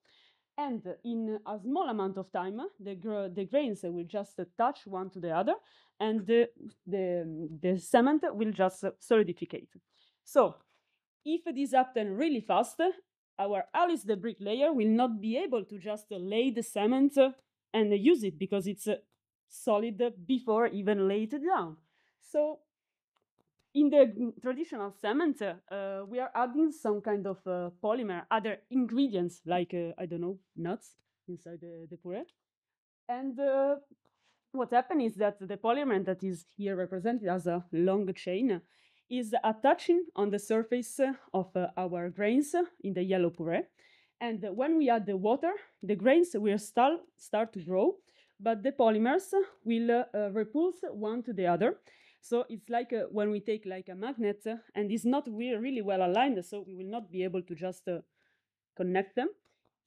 [SPEAKER 7] And in a small amount of time, the grains will just touch one to the other, and the cement will just solidify. So if this happens really fast, our Alice the bricklayer will not be able to just lay the cement and use it because it's solid before even laid it down. So in the traditional cement, we are adding some kind of polymer, other ingredients like, I don't know, nuts inside the puree. And what happened is that the polymer that is here represented as a long chain is attaching on the surface of our grains in the yellow puree. And when we add the water, the grains will start to grow, but the polymers will repulse one to the other. So it's like when we take like a magnet and it's not really well aligned, so we will not be able to just connect them.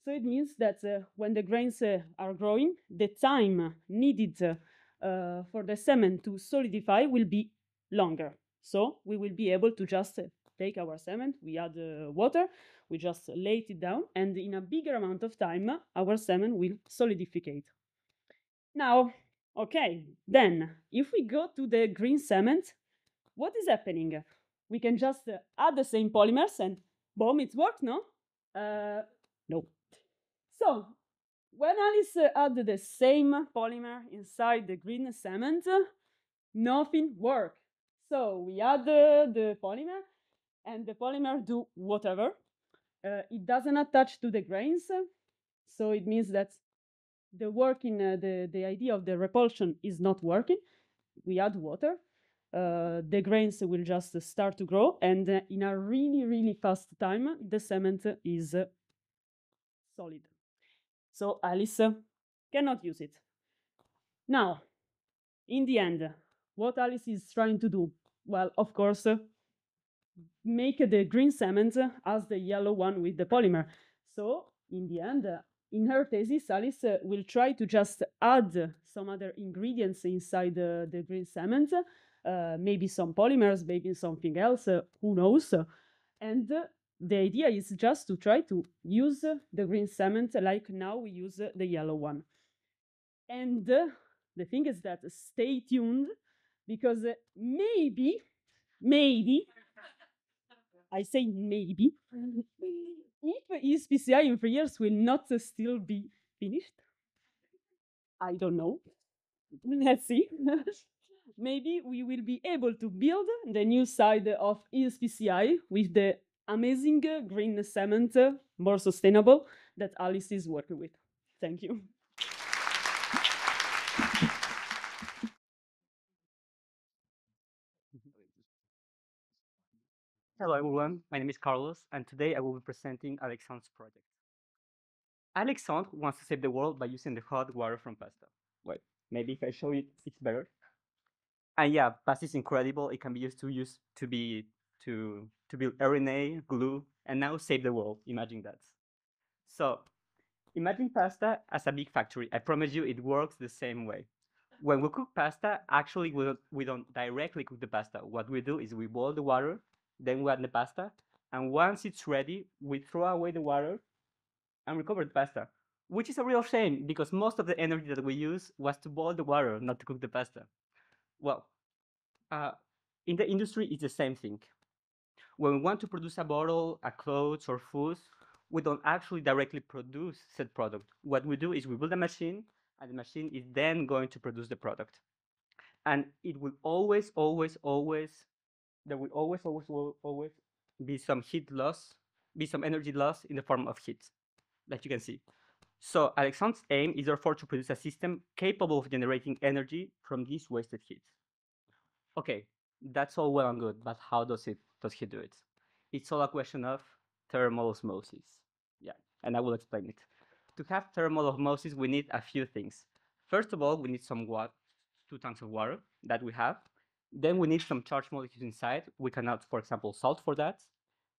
[SPEAKER 7] So it means that when the grains are growing, the time needed for the cement to solidify will be longer. So we will be able to just take our cement, we add water, we just lay it down, and in a bigger amount of time, our cement will solidify. Now, okay, then if we go to the green cement, what is happening? We can just add the same polymers and boom, it's worked, no? No. So, when Alice added the same polymer inside the green cement, nothing worked. So, we add the polymer, and the polymer do whatever. It doesn't attach to the grains, so it means that the working, the idea of the repulsion is not working. We add water, the grains will just start to grow, and in a really fast time, the cement is solid. So Alice cannot use it. Now, in the end, what Alice is trying to do? Well, of course, make the green cement as the yellow one with the polymer. So, in the end, in her thesis, Alice will try to just add some other ingredients inside the green cement, maybe some polymers, maybe something else, who knows. And the idea is just to try to use the green cement like now we use the yellow one. And the thing is that stay tuned, because maybe, I say maybe, if ESPCI in 3 years will not still be finished, I don't know. Let's see. Maybe we will be able to build the new side of ESPCI with the amazing green cement, more sustainable, that Alice is working with. Thank you.
[SPEAKER 8] Hello everyone, my name is Carlos, and today I will be presenting Alexandre's project. Alexandre wants to save the world by using the hot water from pasta. Wait, maybe if I show it, it's better. And yeah, pasta is incredible. It can be used to build RNA, glue, and now save the world. Imagine that. So, imagine pasta as a big factory. I promise you, it works the same way. When we cook pasta, actually we don't directly cook the pasta. What we do is we boil the water, then we add the pasta, and once it's ready, we throw away the water and recover the pasta, which is a real shame because most of the energy that we use was to boil the water, not to cook the pasta. Well, in the industry, it's the same thing. When we want to produce a bottle, a clothes, or foods, we don't actually directly produce said product. What we do is we build a machine, and the machine is then going to produce the product. And it will always there will always be some heat loss, be some energy loss in the form of heat, like you can see. So Alexandre's aim is therefore to produce a system capable of generating energy from this wasted heat. Okay, that's all well and good, but how does he do it? It's all a question of thermal osmosis. Yeah, and I will explain it. To have thermal osmosis, we need a few things. First of all, we need some water, 2 tanks of water that we have. Then we need some charged molecules inside. We can add, for example, salt for that.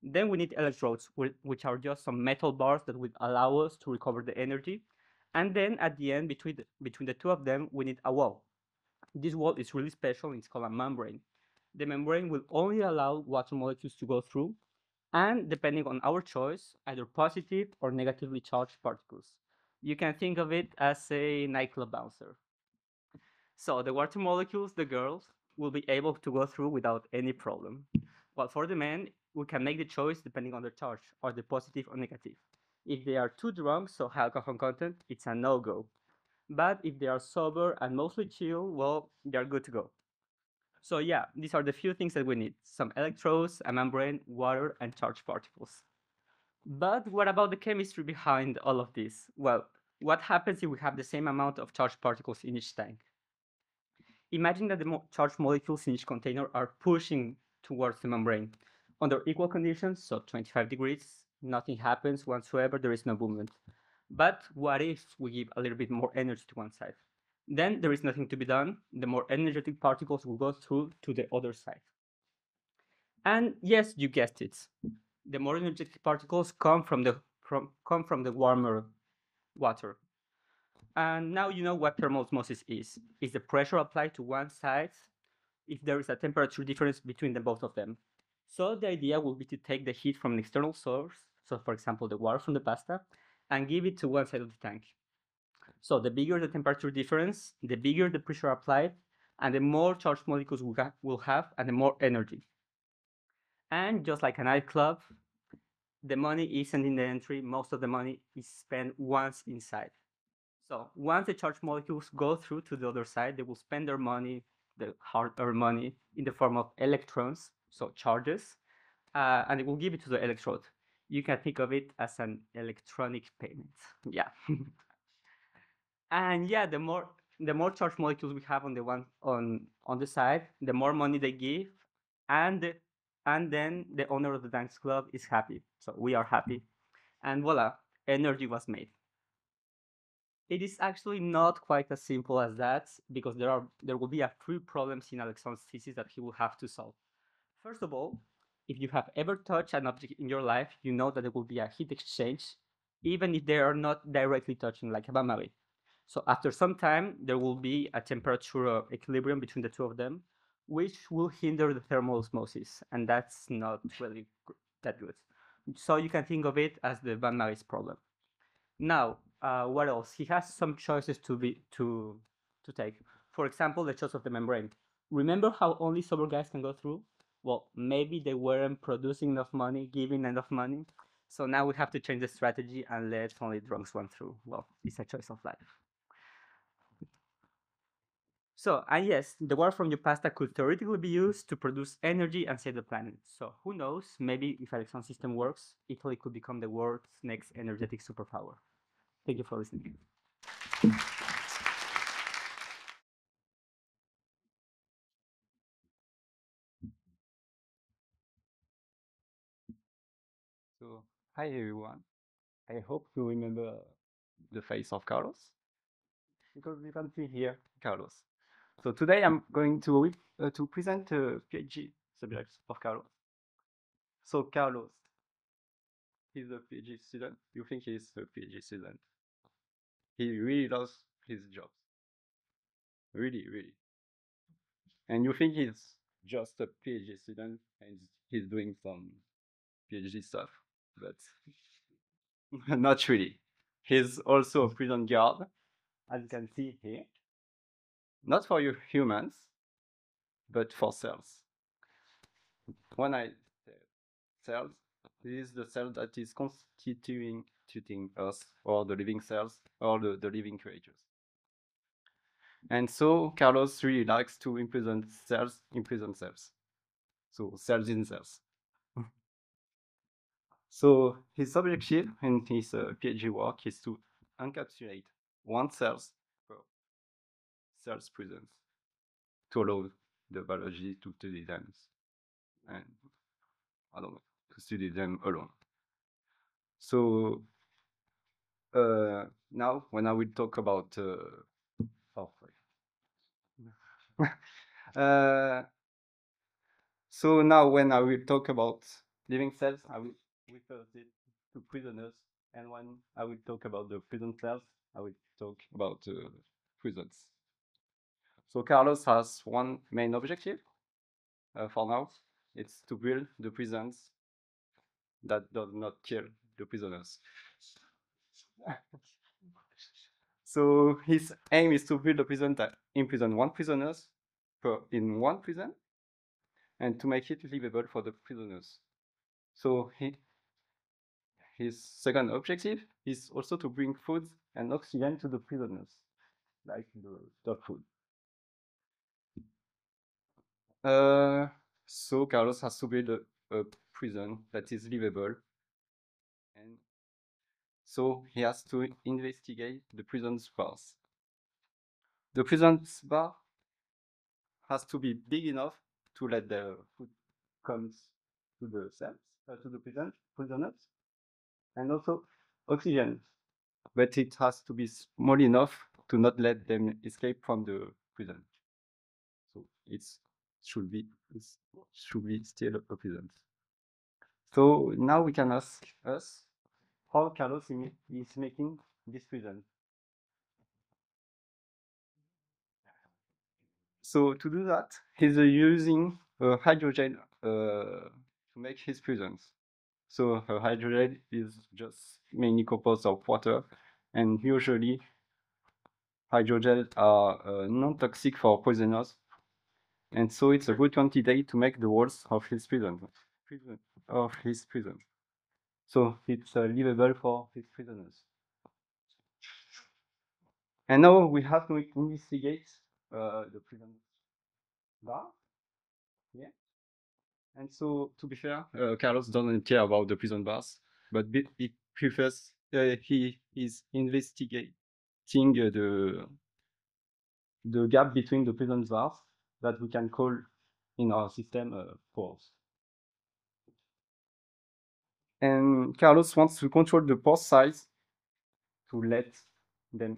[SPEAKER 8] Then we need electrodes, which are just some metal bars that would allow us to recover the energy. And then at the end, between the two of them, we need a wall. This wall is really special. It's called a membrane. The membrane will only allow water molecules to go through, and depending on our choice, either positive or negatively charged particles. You can think of it as a nightclub bouncer. So the water molecules, the girls, will be able to go through without any problem. While for the men, we can make the choice depending on their charge, or the positive or negative. If they are too drunk, so high alcohol content, it's a no-go. But if they are sober and mostly chill, well, they're good to go. So yeah, these are the few things that we need: some electrodes, a membrane, water, and charged particles. But what about the chemistry behind all of this? Well, what happens if we have the same amount of charged particles in each tank? Imagine that the charged molecules in each container are pushing towards the membrane. Under equal conditions, so 25 degrees, nothing happens whatsoever, there is no movement. But what if we give a little bit more energy to one side? Then there is nothing to be done. The more energetic particles will go through to the other side. And yes, you guessed it. The more energetic particles come from the warmer water. And now you know what thermal osmosis is. It's the pressure applied to one side if there is a temperature difference between the both of them. So the idea will be to take the heat from an external source, so for example the water from the pasta, and give it to one side of the tank. So the bigger the temperature difference, the bigger the pressure applied, and the more charged molecules we'll have, and the more energy. And just like a nightclub, the money isn't in the entry. Most of the money is spent once inside. So once the charged molecules go through to the other side, they will spend their money, the hard-earned money, in the form of electrons, so charges, and it will give it to the electrode. You can think of it as an electronic payment. Yeah. And yeah, the more charged molecules we have on the side, the more money they give, and then the owner of the dance club is happy. So we are happy, and voila, energy was made. It is actually not quite as simple as that, because there will be a few problems in Alexandre's thesis that he will have to solve. First of all, if you have ever touched an object in your life, you know that there will be a heat exchange, even if they are not directly touching, like a bain-marie. So after some time, there will be a temperature equilibrium between the two of them, which will hinder the thermal osmosis, and that's not really that good. So you can think of it as the bain-marie's problem. Now, what else? He has some choices to take. For example, the choice of the membrane. Remember how only sober guys can go through? Well, maybe they weren't producing enough money, giving enough money. So now we have to change the strategy and let only drunks run through. Well, it's a choice of life. So, and yes, the water from your pasta could theoretically be used to produce energy and save the planet. So who knows, maybe if Alexandre's system works, Italy could become the world's next energetic superpower. Thank you for listening.
[SPEAKER 9] So, hi everyone. I hope you remember the face of Carlos, because you can see here Carlos. So today I'm going to present a PhD subject of Carlos. So Carlos, he's a PhD student. You think he's a PhD student? He really loves his job. Really, really. And you think he's just a PhD student and he's doing some PhD stuff, but not really. He's also a prison guard, as you can see here. Not for you humans, but for cells. When I say cells, this is the cell that is constituting us, or the living cells, or the living creatures. And so Carlos really likes to imprison cells. so cells in cells. So his objective in his PhD work is to encapsulate one cells per cells presence to allow the biology to study them, and I don't know, to study them alone. So now when I will talk about so now when I will talk about living cells, I will refer it to prisoners, and when I will talk about the prison cells, I will talk about prisons. So Carlos has one main objective for now. It's to build the prisons that does not kill the prisoners. So his aim is to build a prison that imprison one prisoners in one prison, and to make it livable for the prisoners. So his second objective is also to bring food and oxygen to the prisoners, like the dog food. So Carlos has to build a prison that is livable, and so he has to investigate the prison's bars. The prison's bar has to be big enough to let the food come to the cells, to the prisoners, and also oxygen. But it has to be small enough to not let them escape from the prison. So it should be still a prison. So now we can ask us how Carlos is making this prison. So to do that, he's using hydrogel to make his prisons. So hydrogel is just mainly composed of water, and usually hydrogel are non-toxic for prisoners, and so it's a good candidate to make the walls of his prison. So it's livable for his prisoners. And now we have to investigate the prison bar. Yeah. And so, to be fair, Carlos doesn't care about the prison bars, but he prefers he is investigating the gap between the prison bars that we can call in our system pores. And Carlos wants to control the pore size to let them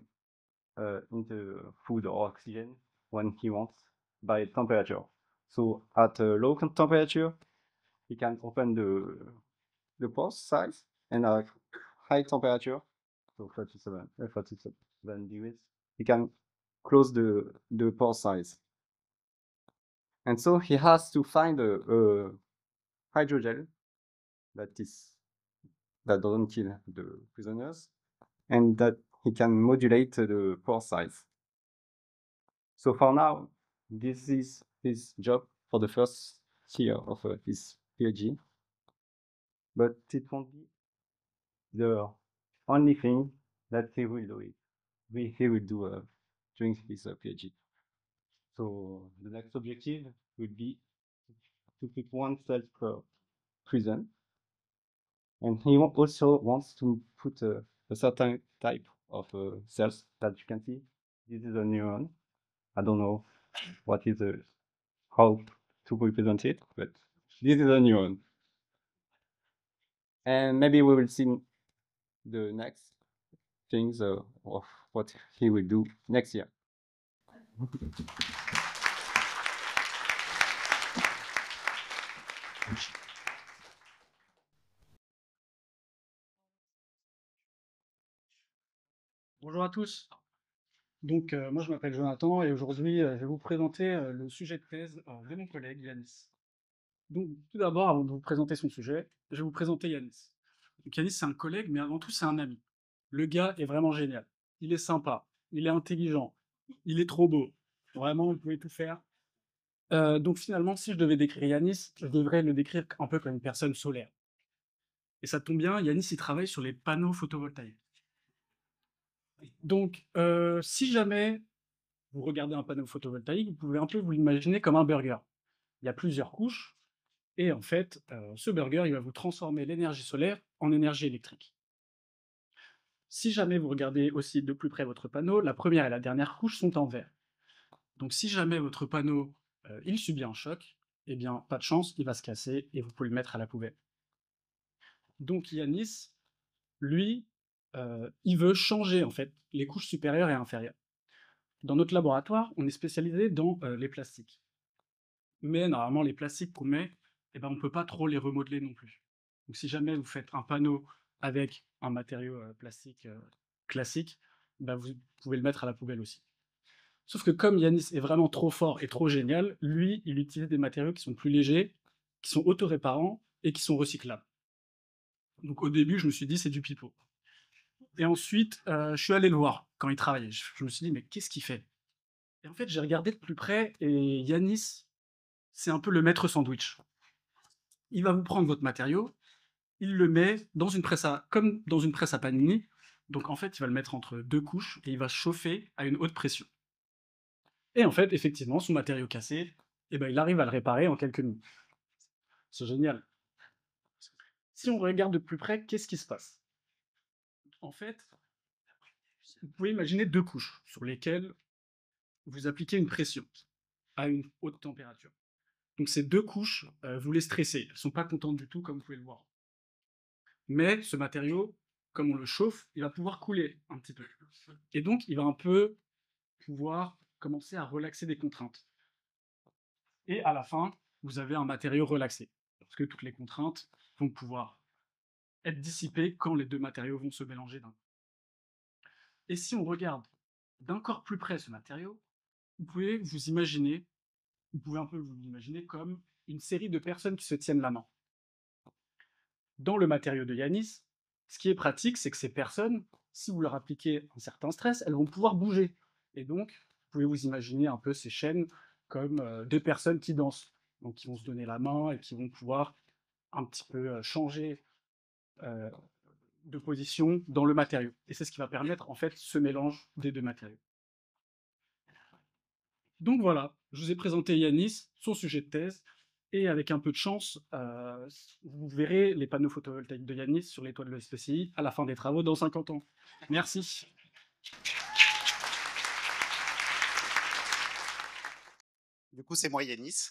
[SPEAKER 9] into food or oxygen when he wants by temperature. So at a low temperature, he can open the pore size, and at high temperature, so 37 degrees, he can close the pore size. And so he has to find a hydrogel that doesn't kill the prisoners, and that he can modulate the pore size. So for now, this is his job for the first year of his PhD, but it won't be the only thing that he will do. He will do during his PhD. So the next objective will be to pick one cell per prison, and he also wants to put a certain type of cells that you can see. This is a neuron. I don't know what is how to represent it, but this is a neuron. And maybe we will see the next things of what he will do next year.
[SPEAKER 10] Bonjour à tous. Donc, moi, je m'appelle Jonathan et aujourd'hui, je vais vous présenter le sujet de thèse de mon collègue Yanis. Donc, tout d'abord, avant de vous présenter son sujet, je vais vous présenter Yanis. Donc, Yanis, c'est un collègue, mais avant tout, c'est un ami. Le gars est vraiment génial. Il est sympa, il est intelligent, il est trop beau. Vraiment, vous pouvez tout faire. Donc, finalement, si je devais décrire Yanis, je devrais le décrire un peu comme une personne solaire. Et ça tombe bien, Yanis, il travaille sur les panneaux photovoltaïques. Donc, si jamais vous regardez un panneau photovoltaïque, vous pouvez un peu vous l'imaginer comme un burger. Il y a plusieurs couches, Et en fait, ce burger, il va vous transformer l'énergie solaire en énergie électrique. Si jamais vous regardez aussi de plus près votre panneau, la première et la dernière couche sont en verre. Donc si jamais votre panneau, il subit un choc, eh bien, pas de chance, il va se casser et vous pouvez le mettre à la poubelle. Donc Yanis, lui, il veut changer en fait les couches supérieures et inférieures. Dans notre laboratoire, on est spécialisé dans les plastiques. Mais normalement, les plastiques qu'on met, eh ben, on ne peut pas trop les remodeler non plus. Donc si jamais vous faites un panneau avec un matériau plastique classique, bah, vous pouvez le mettre à la poubelle aussi. Sauf que comme Yanis est vraiment trop fort et trop génial, lui, il utilise des matériaux qui sont plus légers, qui sont autoréparants et qui sont recyclables. Donc au début, je me suis dit, c'est du pipeau. Et ensuite, je suis allé le voir quand il travaillait. Je me suis dit, mais qu'est-ce qu'il fait? Et en fait, j'ai regardé de plus près et Yanis, c'est un peu le maître sandwich. Il va vous prendre votre matériau, il le met dans une presse à, comme dans une presse à panini. Donc en fait, il va le mettre entre deux couches et il va chauffer à une haute pression. Et en fait, effectivement, son matériau cassé, eh ben, il arrive à le réparer en quelques minutes. C'est génial. Si on regarde de plus près, qu'est-ce qui se passe? En fait, vous pouvez imaginer deux couches sur lesquelles vous appliquez une pression à une haute température. Donc ces deux couches, vous les stressez. Elles ne sont pas contentes du tout, comme vous pouvez le voir. Mais ce matériau, comme on le chauffe, il va pouvoir couler un petit peu. Et donc, il va un peu pouvoir commencer à relaxer des contraintes. Et à la fin, vous avez un matériau relaxé, parce que toutes les contraintes vont pouvoir être dissipées quand les deux matériaux vont se mélanger d'un coup. Et si on regarde d'encore plus près ce matériau, vous pouvez vous imaginer, vous pouvez un peu vous imaginer comme une série de personnes qui se tiennent la main. Dans le matériau de Yanis, ce qui est pratique, c'est que ces personnes, si vous leur appliquez un certain stress, elles vont pouvoir bouger. Et donc, vous pouvez vous imaginer un peu ces chaînes comme deux personnes qui dansent, donc qui vont se donner la main et qui vont pouvoir un petit peu changer euh, de position dans le matériau. Et c'est ce qui va permettre en fait ce mélange des deux matériaux. Donc voilà, je vous ai présenté Yanis, son sujet de thèse, et avec un peu de chance, vous verrez les panneaux photovoltaïques de Yanis sur les toits de l'ESPCI à la fin des travaux dans 50 ans. Merci.
[SPEAKER 11] Du coup, c'est moi Yanis.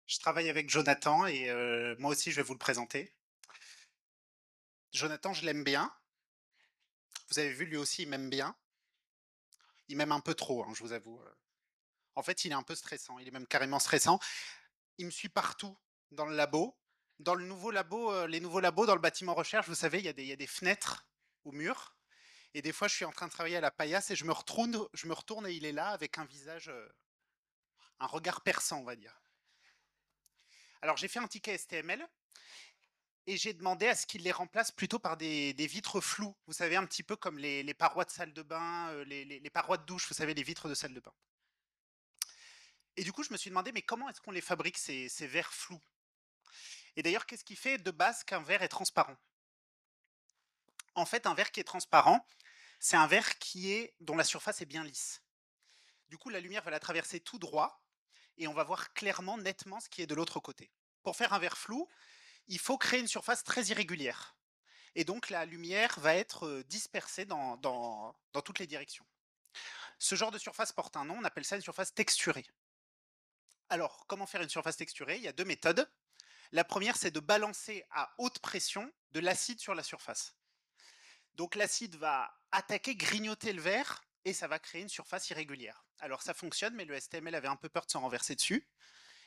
[SPEAKER 11] Je travaille avec Jonathan et moi aussi, je vais vous le présenter. Jonathan, je l'aime bien. Vous avez vu, lui aussi, il m'aime bien. Il m'aime un peu trop, hein, je vous avoue. En fait, il est un peu stressant. Il est même carrément stressant. Il me suit partout dans le labo. Dans le nouveau labo, les nouveaux labos dans le bâtiment recherche, vous savez, il y a des fenêtres au mur. Et des fois, je suis en train de travailler à la paillasse et je me retourne et il est là avec un visage, un regard perçant, on va dire. Alors, j'ai fait un ticket STML et j'ai demandé à ce qu'il les remplace plutôt par des vitres floues. Vous savez, un petit peu comme les parois de salle de bain, les parois de douche, vous savez, les vitres de salle de bain. Et du coup, je me suis demandé, mais comment est-ce qu'on les fabrique, ces verres flous? Et d'ailleurs, qu'est-ce qui fait de base qu'un verre est transparent? En fait, un verre qui est transparent, c'est un verre dont la surface est bien lisse. Du coup, la lumière va la traverser tout droit et on va voir clairement, nettement ce qui est de l'autre côté. Pour faire un verre flou, il faut créer une surface très irrégulière. Et donc, la lumière va être dispersée dans toutes les directions. Ce genre de surface porte un nom, on appelle ça une surface texturée. Alors, comment faire une surface texturée? Il y a deux méthodes. La première, c'est de balancer à haute pression de l'acide sur la surface. Donc l'acide va attaquer, grignoter le verre et ça va créer une surface irrégulière. Alors ça fonctionne, mais le STML avait un peu peur de s'en renverser dessus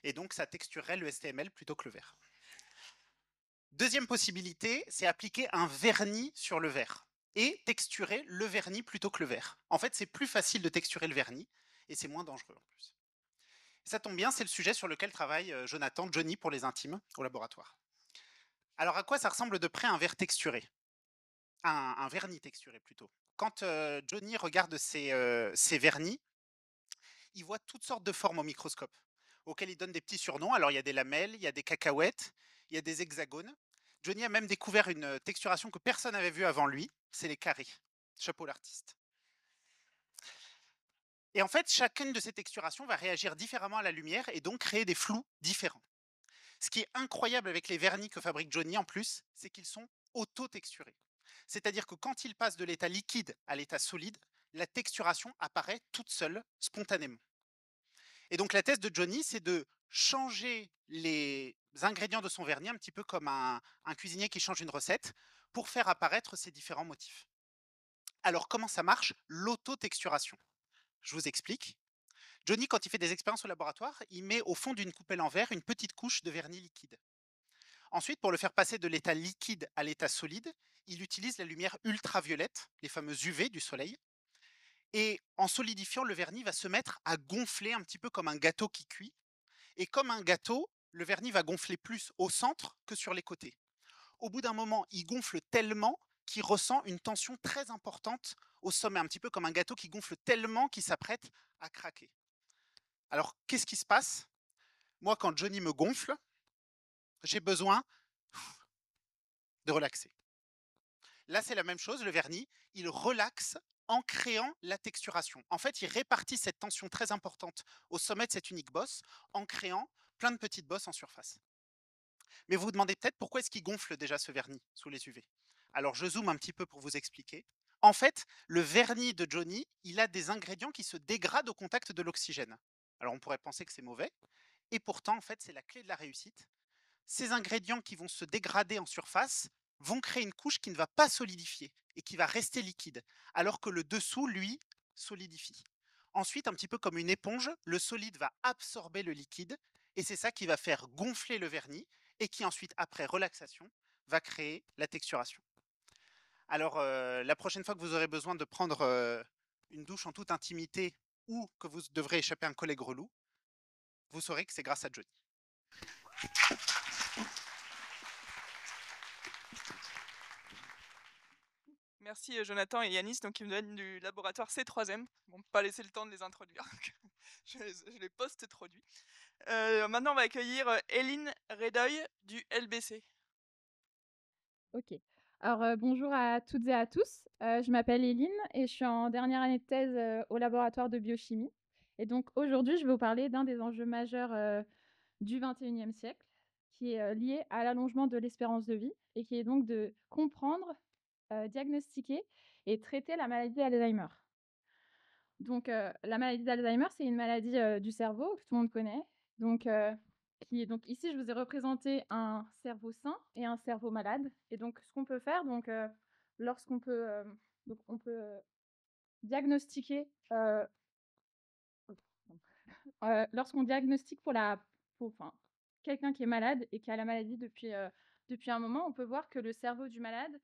[SPEAKER 11] et donc ça texturerait le STML plutôt que le verre. Deuxième possibilité, c'est appliquer un vernis sur le verre et texturer le vernis plutôt que le verre. En fait, c'est plus facile de texturer le vernis et c'est moins dangereux en plus. Ça tombe bien, c'est le sujet sur lequel travaille Johnny pour les intimes au laboratoire. Alors à quoi ça ressemble de près un verre texturé? Un vernis texturé plutôt. Quand Johnny regarde ces vernis, il voit toutes sortes de formes au microscope, auxquelles il donne des petits surnoms. Alors il y a des lamelles, il y a des cacahuètes, il y a des hexagones. Johnny a même découvert une texturation que personne n'avait vue avant lui, c'est les carrés. Chapeau l'artiste. Et en fait, chacune de ces texturations va réagir différemment à la lumière et donc créer des flous différents. Ce qui est incroyable avec les vernis que fabrique Johnny en plus, c'est qu'ils sont auto-texturés. C'est-à-dire que quand ils passent de l'état liquide à l'état solide, la texturation apparaît toute seule, spontanément. Et donc la thèse de Johnny, c'est de changer les ingrédients de son vernis, un petit peu comme un cuisinier qui change une recette, pour faire apparaître ces différents motifs. Alors comment ça marche, l'autotexturation? Je vous explique. Johnny, quand il fait des expériences au laboratoire, il met au fond d'une coupelle en verre une petite couche de vernis liquide. Ensuite, pour le faire passer de l'état liquide à l'état solide, il utilise la lumière ultraviolette, les fameuses UV du soleil. Et en solidifiant, le vernis va se mettre à gonfler un petit peu comme un gâteau qui cuit. Et comme un gâteau, le vernis va gonfler plus au centre que sur les côtés. Au bout d'un moment, il gonfle tellement qu'il ressent une tension très importante au sommet, un petit peu comme un gâteau qui gonfle tellement qu'il s'apprête à craquer. Alors, qu'est-ce qui se passe? Moi, quand Johnny me gonfle, j'ai besoin de relaxer. Là, c'est la même chose, le vernis, il relaxe en créant la texturation. En fait, il répartit cette tension très importante au sommet de cette unique bosse en créant plein de petites bosses en surface. Mais vous vous demandez peut-être pourquoi est-ce qu'il gonfle déjà ce vernis sous les UV? Alors, je zoome un petit peu pour vous expliquer. En fait, le vernis de Johnny, il a des ingrédients qui se dégradent au contact de l'oxygène. Alors, on pourrait penser que c'est mauvais, et pourtant, en fait, c'est la clé de la réussite. Ces ingrédients qui vont se dégrader en surface vont créer une couche qui ne va pas solidifier et qui va rester liquide, alors que le dessous, lui, solidifie. Ensuite, un petit peu comme une éponge, le solide va absorber le liquide et c'est ça qui va faire gonfler le vernis et qui ensuite, après relaxation, va créer la texturation. Alors, la prochaine fois que vous aurez besoin de prendre une douche en toute intimité ou que vous devrez échapper à un collègue relou, vous saurez que c'est grâce à Johnny.
[SPEAKER 12] Merci Jonathan et Yanis, donc qui me viennent du laboratoire C3M. Bon, pas laisser le temps de les introduire, je les post-introduis. Maintenant, on va accueillir Eline Redeuil du LBC.
[SPEAKER 13] Ok. Alors, bonjour à toutes et à tous. Je m'appelle Eline et je suis en dernière année de thèse au laboratoire de biochimie. Et donc, aujourd'hui, je vais vous parler d'un des enjeux majeurs du 21e siècle, qui est lié à l'allongement de l'espérance de vie et qui est donc de comprendre, diagnostiquer et traiter la maladie d'Alzheimer. Donc, la maladie d'Alzheimer, c'est une maladie du cerveau que tout le monde connaît. Donc, ici, je vous ai représenté un cerveau sain et un cerveau malade. Et donc, ce qu'on peut faire, lorsqu'on peut, on peut diagnostiquer, lorsqu'on diagnostique pour quelqu'un qui est malade et qui a la maladie depuis un moment, on peut voir que le cerveau du malade,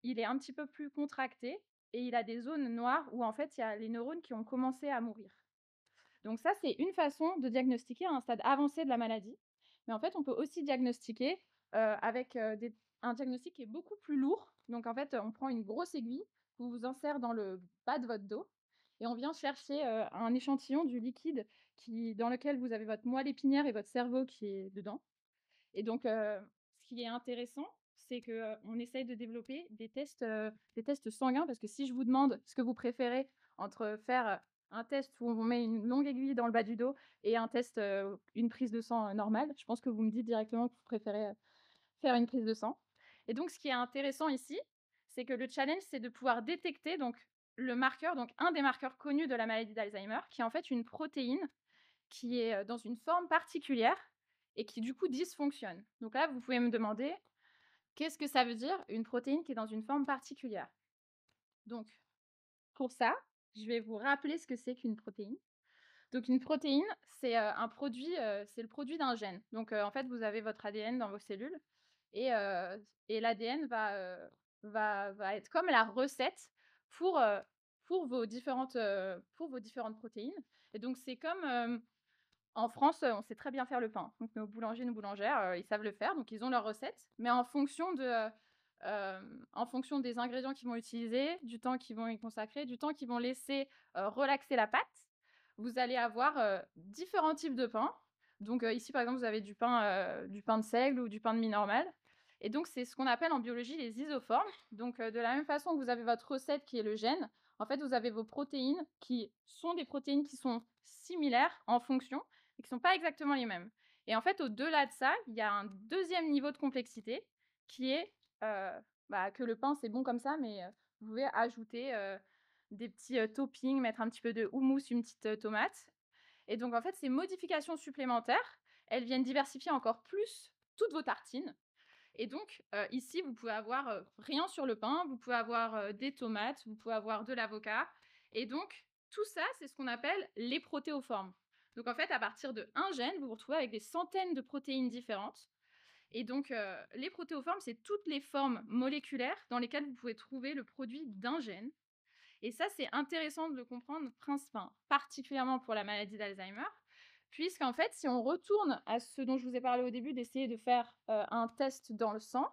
[SPEAKER 13] il est un petit peu plus contracté et il a des zones noires où en fait il y a les neurones qui ont commencé à mourir. Donc ça, c'est une façon de diagnostiquer à un stade avancé de la maladie. Mais en fait, on peut aussi diagnostiquer avec un diagnostic qui est beaucoup plus lourd. Donc en fait, on prend une grosse aiguille, on vous insère dans le bas de votre dos et on vient chercher un échantillon du liquide dans lequel vous avez votre moelle épinière et votre cerveau qui est dedans. Et donc, ce qui est intéressant, c'est qu'on essaye de développer des tests sanguins, parce que si je vous demande ce que vous préférez entre faire un test où on met une longue aiguille dans le bas du dos et un test, une prise de sang normale, je pense que vous me dites directement que vous préférez faire une prise de sang. Et donc, ce qui est intéressant ici, c'est que le challenge, c'est de pouvoir détecter donc, le marqueur, donc un des marqueurs connus de la maladie d'Alzheimer, qui est en fait une protéine qui est dans une forme particulière et qui du coup dysfonctionne. Donc là, vous pouvez me demander, qu'est-ce que ça veut dire une protéine qui est dans une forme particulière? Donc, pour ça, je vais vous rappeler ce que c'est qu'une protéine. Donc une protéine, c'est un produit, c'est le produit d'un gène. Donc en fait, vous avez votre ADN dans vos cellules et l'ADN va être comme la recette pour, vos différentes protéines. Et donc c'est comme en France, on sait très bien faire le pain. Donc nos boulangers, nos boulangères, ils savent le faire, donc ils ont leur recette. Mais en fonction des ingrédients qu'ils vont utiliser, du temps qu'ils vont y consacrer, du temps qu'ils vont laisser relaxer la pâte, vous allez avoir différents types de pain. Donc ici, par exemple, vous avez du pain de seigle ou du pain de mie normal. Et donc, c'est ce qu'on appelle en biologie les isoformes. Donc, de la même façon que vous avez votre recette qui est le gène, En fait, vous avez vos protéines qui sont des protéines qui sont similaires en fonction, mais qui ne sont pas exactement les mêmes. Et en fait, au-delà de ça, il y a un deuxième niveau de complexité qui est que le pain, c'est bon comme ça, mais vous pouvez ajouter des petits toppings, mettre un petit peu de houmous, une petite tomate. Et donc, en fait, ces modifications supplémentaires, elles viennent diversifier encore plus toutes vos tartines. Et donc, ici, vous pouvez avoir rien sur le pain, vous pouvez avoir des tomates, vous pouvez avoir de l'avocat. Et donc, tout ça, c'est ce qu'on appelle les protéoformes. Donc, en fait, à partir de un gène, vous vous retrouvez avec des centaines de protéines différentes. Et donc, les protéoformes, c'est toutes les formes moléculaires dans lesquelles vous pouvez trouver le produit d'un gène. Et ça, c'est intéressant de le comprendre, particulièrement pour la maladie d'Alzheimer, puisqu'en fait, si on retourne à ce dont je vous ai parlé au début, d'essayer de faire un test dans le sang,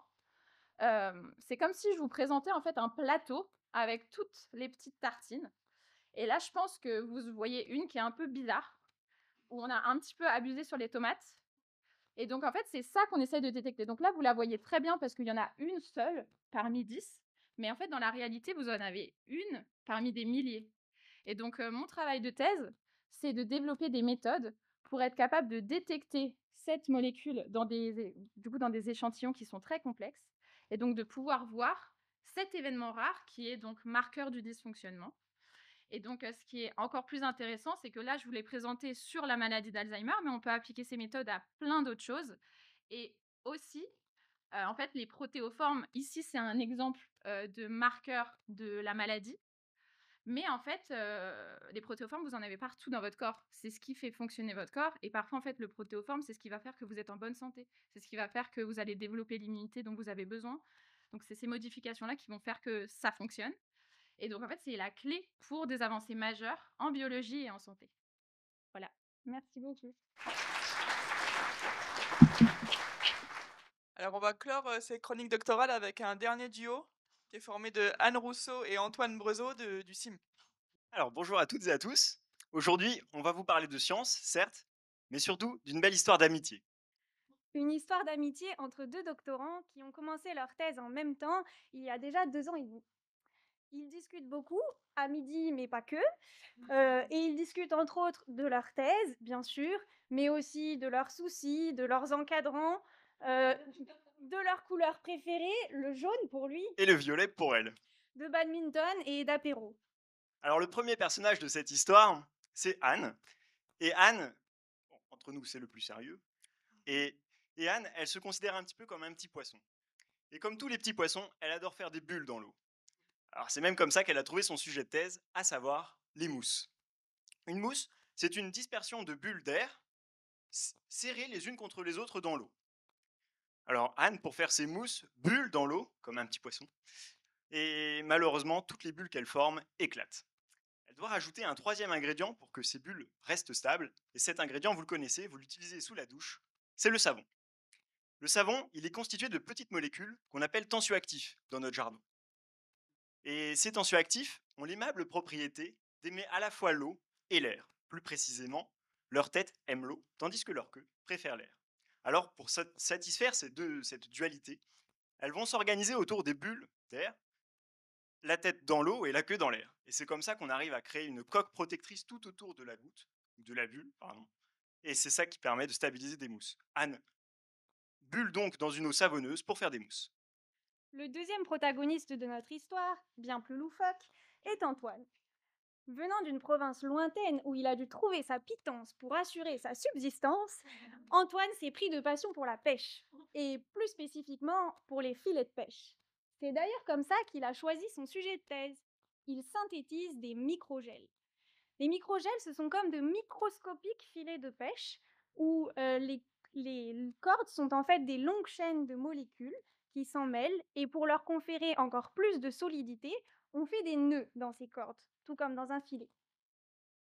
[SPEAKER 13] c'est comme si je vous présentais en fait un plateau avec toutes les petites tartines. Et là, je pense que vous voyez une qui est un peu bizarre, où on a un petit peu abusé sur les tomates. Et donc, en fait, c'est ça qu'on essaye de détecter. Donc là, vous la voyez très bien parce qu'il y en a une seule parmi 10. Mais en fait, dans la réalité, vous en avez une parmi des milliers. Et donc, mon travail de thèse, c'est de développer des méthodes pour être capable de détecter cette molécule dans des échantillons qui sont très complexes. Et donc, de pouvoir voir cet événement rare qui est donc marqueur du dysfonctionnement. Et donc, ce qui est encore plus intéressant, c'est que là, je vous l'ai présenté sur la maladie d'Alzheimer, mais on peut appliquer ces méthodes à plein d'autres choses. Et aussi, en fait, les protéoformes, ici, c'est un exemple de marqueur de la maladie. Mais en fait, les protéoformes, vous en avez partout dans votre corps. C'est ce qui fait fonctionner votre corps. Et parfois, en fait, le protéoforme, c'est ce qui va faire que vous êtes en bonne santé. C'est ce qui va faire que vous allez développer l'immunité dont vous avez besoin. Donc, c'est ces modifications-là qui vont faire que ça fonctionne. Et donc, en fait, c'est la clé pour des avancées majeures en biologie et en santé. Voilà. Merci beaucoup.
[SPEAKER 12] Alors, on va clore ces chroniques doctorales avec un dernier duo qui est formé de Anne Rousseau et Antoine Breuzot du CIM.
[SPEAKER 14] Alors bonjour à toutes et à tous. Aujourd'hui, on va vous parler de science, certes, mais surtout d'une belle histoire d'amitié.
[SPEAKER 15] Une histoire d'amitié entre deux doctorants qui ont commencé leur thèse en même temps il y a déjà 2 ans et demi. Ils discutent beaucoup, à midi, mais pas que. Et ils discutent entre autres de leur thèse, bien sûr, mais aussi de leurs soucis, de leurs encadrants, de leur couleur préférée, le jaune pour lui,
[SPEAKER 14] Et le violet pour elle.
[SPEAKER 15] de badminton et d'apéro.
[SPEAKER 14] Alors le premier personnage de cette histoire, c'est Anne. Et Anne, bon, entre nous, c'est le plus sérieux. Et Anne, elle se considère un petit peu comme un petit poisson. Et comme tous les petits poissons, elle adore faire des bulles dans l'eau. Alors c'est même comme ça qu'elle a trouvé son sujet de thèse, à savoir les mousses. Une mousse, c'est une dispersion de bulles d'air serrées les unes contre les autres dans l'eau. Alors Anne, pour faire ses mousses, bulle dans l'eau, comme un petit poisson. Et malheureusement, toutes les bulles qu'elle forme éclatent. Elle doit rajouter un troisième ingrédient pour que ces bulles restent stables. Et cet ingrédient, vous le connaissez, vous l'utilisez sous la douche, c'est le savon. Le savon, il est constitué de petites molécules qu'on appelle tensioactifs dans notre jargon. Et ces tensioactifs ont l'aimable propriété d'aimer à la fois l'eau et l'air. Plus précisément, leur tête aime l'eau, tandis que leur queue préfère l'air. Alors, pour satisfaire cette dualité, elles vont s'organiser autour des bulles d'air, la tête dans l'eau et la queue dans l'air. Et c'est comme ça qu'on arrive à créer une coque protectrice tout autour de la goutte, de la bulle, pardon. Et c'est ça qui permet de stabiliser des mousses. Anne bulle donc dans une eau savonneuse pour faire des mousses.
[SPEAKER 15] Le deuxième protagoniste de notre histoire, bien plus loufoque, est Antoine. Venant d'une province lointaine où il a dû trouver sa pitance pour assurer sa subsistance, Antoine s'est pris de passion pour la pêche, et plus spécifiquement pour les filets de pêche. C'est d'ailleurs comme ça qu'il a choisi son sujet de thèse. Il synthétise des microgels. Les microgels, ce sont comme de microscopiques filets de pêche où les cordes sont en fait des longues chaînes de molécules qui s'en mêlent, et pour leur conférer encore plus de solidité, on fait des nœuds dans ces cordes, tout comme dans un filet.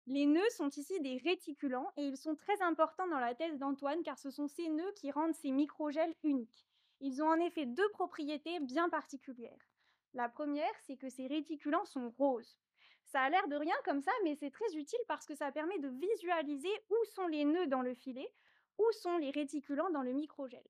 [SPEAKER 15] Les nœuds sont ici des réticulants et ils sont très importants dans la thèse d'Antoine car ce sont ces nœuds qui rendent ces microgels uniques. Ils ont en effet 2 propriétés bien particulières. La première, c'est que ces réticulants sont roses. Ça a l'air de rien comme ça, mais c'est très utile parce que ça permet de visualiser où sont les nœuds dans le filet, où sont les réticulants dans le microgel.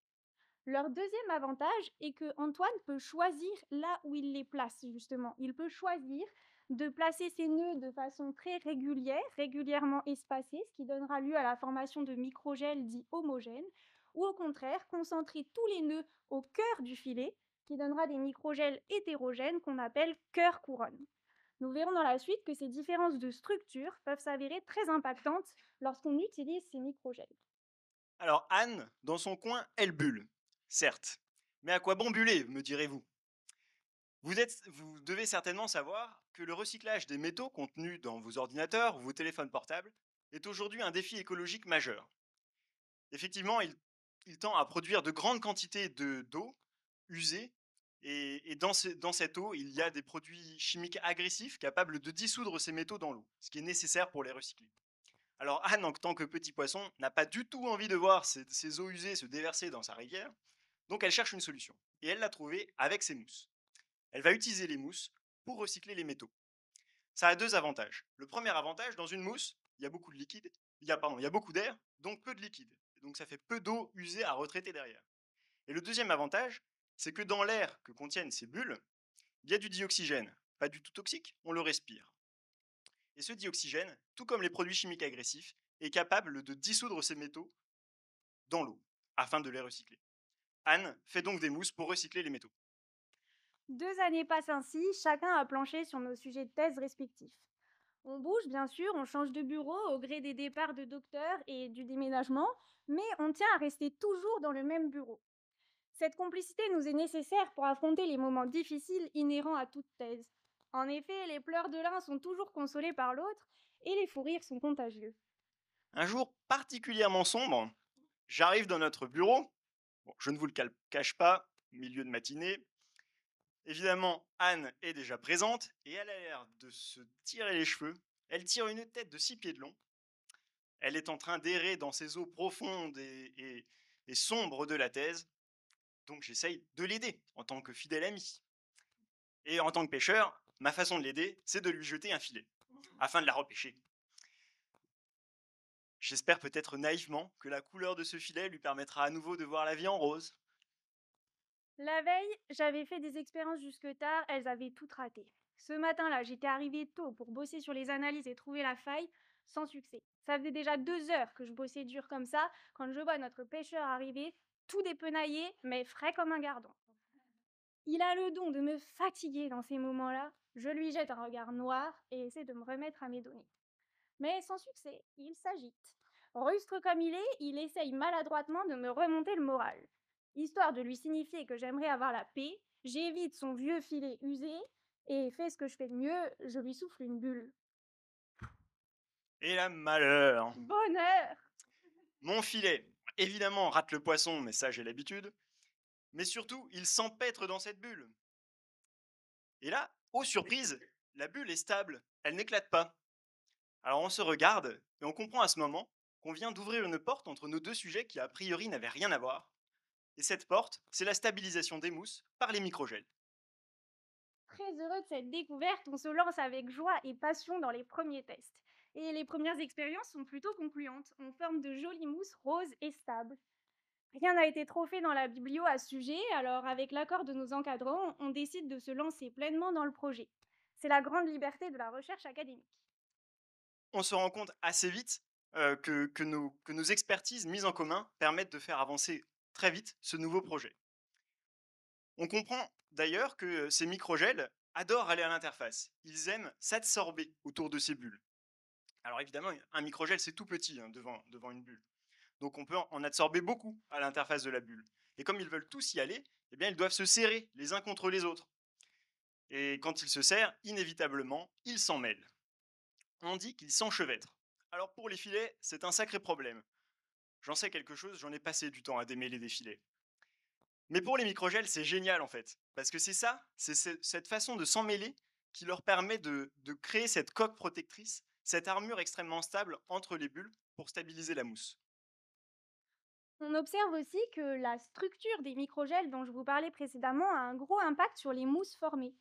[SPEAKER 15] Leur deuxième avantage est que Antoine peut choisir là où il les place, justement. Il peut choisir de placer ces nœuds de façon très régulière, régulièrement espacée, ce qui donnera lieu à la formation de microgels dits homogènes, ou au contraire, concentrer tous les nœuds au cœur du filet, qui donnera des microgels hétérogènes qu'on appelle cœur-couronne. Nous verrons dans la suite que ces différences de structure peuvent s'avérer très impactantes lorsqu'on utilise ces microgels.
[SPEAKER 14] Alors Anne, dans son coin, elle bulle, certes. Mais à quoi bon buller, me direz-vous? Vous devez certainement savoir que le recyclage des métaux contenus dans vos ordinateurs ou vos téléphones portables est aujourd'hui un défi écologique majeur. Effectivement, il tend à produire de grandes quantités d'eau usée et dans cette eau, il y a des produits chimiques agressifs capables de dissoudre ces métaux dans l'eau, ce qui est nécessaire pour les recycler. Alors Anne, en tant que petit poisson, n'a pas du tout envie de voir ces eaux usées se déverser dans sa rivière, donc elle cherche une solution. Et elle l'a trouvée avec ses mousses. Elle va utiliser les mousses pour recycler les métaux. Ça a deux avantages. Le premier avantage, dans une mousse, il y a beaucoup de liquide, il y a beaucoup d'air, donc peu de liquide. Donc ça fait peu d'eau usée à retraiter derrière. Et le deuxième avantage, c'est que dans l'air que contiennent ces bulles, il y a du dioxygène, pas du tout toxique, on le respire. Et ce dioxygène, tout comme les produits chimiques agressifs, est capable de dissoudre ces métaux dans l'eau, afin de les recycler. Anne fait donc des mousses pour recycler les métaux.
[SPEAKER 15] 2 années passent ainsi, chacun a planché sur nos sujets de thèse respectifs. On bouge, bien sûr, on change de bureau au gré des départs de docteurs et du déménagement, mais on tient à rester toujours dans le même bureau. Cette complicité nous est nécessaire pour affronter les moments difficiles inhérents à toute thèse. En effet, les pleurs de l'un sont toujours consolés par l'autre, et les fous rires sont contagieux.
[SPEAKER 14] Un jour particulièrement sombre, j'arrive dans notre bureau. Bon, je ne vous le cache pas, milieu de matinée. Évidemment, Anne est déjà présente et elle a l'air de se tirer les cheveux. Elle tire une tête de 6 pieds de long. Elle est en train d'errer dans ces eaux profondes et sombres de la thèse. Donc j'essaye de l'aider en tant que fidèle ami. Et en tant que pêcheur, ma façon de l'aider, c'est de lui jeter un filet, afin de la repêcher. J'espère peut-être naïvement que la couleur de ce filet lui permettra à nouveau de voir la vie en rose.
[SPEAKER 15] La veille, j'avais fait des expériences jusque tard, elles avaient toutes raté. Ce matin-là, j'étais arrivée tôt pour bosser sur les analyses et trouver la faille, sans succès. Ça faisait déjà 2 heures que je bossais dur comme ça, quand je vois notre pêcheur arriver, tout dépenaillé, mais frais comme un gardon. Il a le don de me fatiguer dans ces moments-là. Je lui jette un regard noir et essaie de me remettre à mes données. Mais sans succès, il s'agite. Rustre comme il essaye maladroitement de me remonter le moral. Histoire de lui signifier que j'aimerais avoir la paix, j'évite son vieux filet usé et fais ce que je fais de mieux, je lui souffle une bulle.
[SPEAKER 14] Et la malheur.
[SPEAKER 15] Bonheur!
[SPEAKER 14] Mon filet, évidemment, rate le poisson, mais ça j'ai l'habitude. Mais surtout, il s'empêtre dans cette bulle. Et là, oh surprise, la bulle est stable, elle n'éclate pas. Alors on se regarde et on comprend à ce moment qu'on vient d'ouvrir une porte entre nos deux sujets qui a priori n'avaient rien à voir. Et cette porte, c'est la stabilisation des mousses par les microgels.
[SPEAKER 15] Très heureux de cette découverte, on se lance avec joie et passion dans les premiers tests. Et les premières expériences sont plutôt concluantes. On forme de jolies mousses roses et stables. Rien n'a été trop fait dans la biblio à ce sujet, alors avec l'accord de nos encadrants, on décide de se lancer pleinement dans le projet. C'est la grande liberté de la recherche académique.
[SPEAKER 14] On se rend compte assez vite que nos expertises mises en commun permettent de faire avancer très vite ce nouveau projet. On comprend d'ailleurs que ces microgels adorent aller à l'interface. Ils aiment s'absorber autour de ces bulles. Alors évidemment, un microgel, c'est tout petit devant une bulle. Donc on peut en absorber beaucoup à l'interface de la bulle. Et comme ils veulent tous y aller, eh bien, ils doivent se serrer les uns contre les autres. Et quand ils se serrent, inévitablement, ils s'en mêlent. On dit qu'ils s'enchevêtrent. Alors pour les filets, c'est un sacré problème. J'en sais quelque chose, j'en ai passé du temps à démêler des filets. Mais pour les microgels, c'est génial en fait. Parce que c'est cette façon de s'emmêler qui leur permet de créer cette coque protectrice, cette armure extrêmement stable entre les bulles pour stabiliser la mousse.
[SPEAKER 15] On observe aussi que la structure des microgels dont je vous parlais précédemment a un gros impact sur les mousses formées.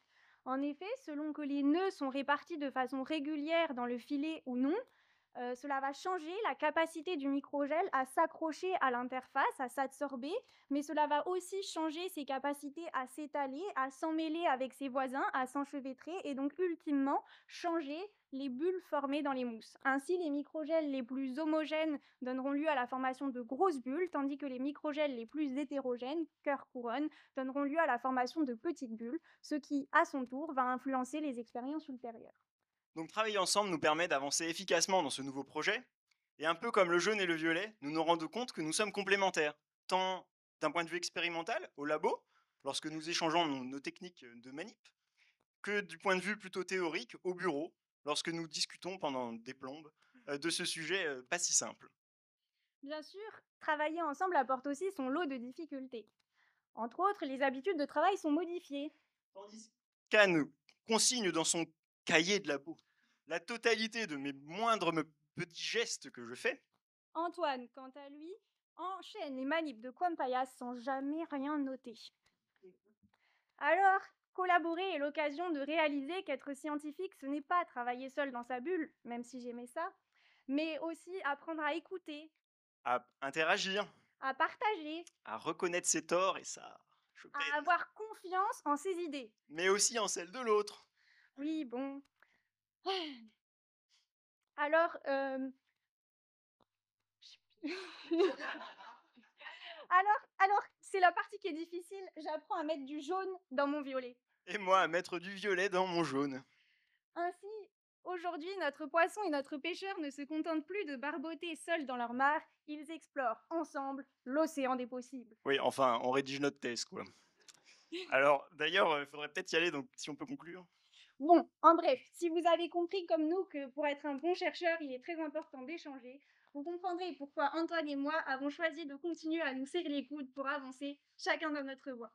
[SPEAKER 15] En effet, selon que les nœuds sont répartis de façon régulière dans le filet ou non, Cela va changer la capacité du microgel à s'accrocher à l'interface, à s'absorber, mais cela va aussi changer ses capacités à s'étaler, à s'emmêler avec ses voisins, à s'enchevêtrer et donc ultimement changer les bulles formées dans les mousses. Ainsi, les microgels les plus homogènes donneront lieu à la formation de grosses bulles, tandis que les microgels les plus hétérogènes, cœur-couronne, donneront lieu à la formation de petites bulles, ce qui, à son tour, va influencer les expériences ultérieures.
[SPEAKER 14] Donc travailler ensemble nous permet d'avancer efficacement dans ce nouveau projet. Et un peu comme le jaune et le violet, nous nous rendons compte que nous sommes complémentaires, tant d'un point de vue expérimental, au labo, lorsque nous échangeons nos techniques de manip, que du point de vue plutôt théorique, au bureau, lorsque nous discutons pendant des plombes de ce sujet pas si simple.
[SPEAKER 15] Bien sûr, travailler ensemble apporte aussi son lot de difficultés. Entre autres, les habitudes de travail sont modifiées.
[SPEAKER 14] Qu'Anne consigne dans son cahier de labo la totalité de mes moindres petits gestes que je fais.
[SPEAKER 15] Antoine, quant à lui, enchaîne les manips de Quampayas sans jamais rien noter. Alors, collaborer est l'occasion de réaliser qu'être scientifique, ce n'est pas travailler seul dans sa bulle, même si j'aimais ça, mais aussi apprendre à écouter,
[SPEAKER 14] À interagir,
[SPEAKER 15] à partager,
[SPEAKER 14] à reconnaître ses torts et ça, je
[SPEAKER 15] à
[SPEAKER 14] pèse,
[SPEAKER 15] avoir confiance en ses idées.
[SPEAKER 14] mais aussi en celle de l'autre.
[SPEAKER 15] Oui, bon. Alors, alors, c'est la partie qui est difficile. J'apprends à mettre du jaune dans mon violet.
[SPEAKER 14] Et moi à mettre du violet dans mon jaune.
[SPEAKER 15] Ainsi, aujourd'hui, notre poisson et notre pêcheur ne se contentent plus de barboter seuls dans leur mare, ils explorent ensemble l'océan des possibles.
[SPEAKER 14] Oui, enfin, on rédige notre thèse, quoi. Alors, d'ailleurs, il faudrait peut-être y aller, donc si on peut conclure.
[SPEAKER 15] Bon, en bref, si vous avez compris comme nous que pour être un bon chercheur, il est très important d'échanger, vous comprendrez pourquoi Antoine et moi avons choisi de continuer à nous serrer les coudes pour avancer chacun dans notre voie.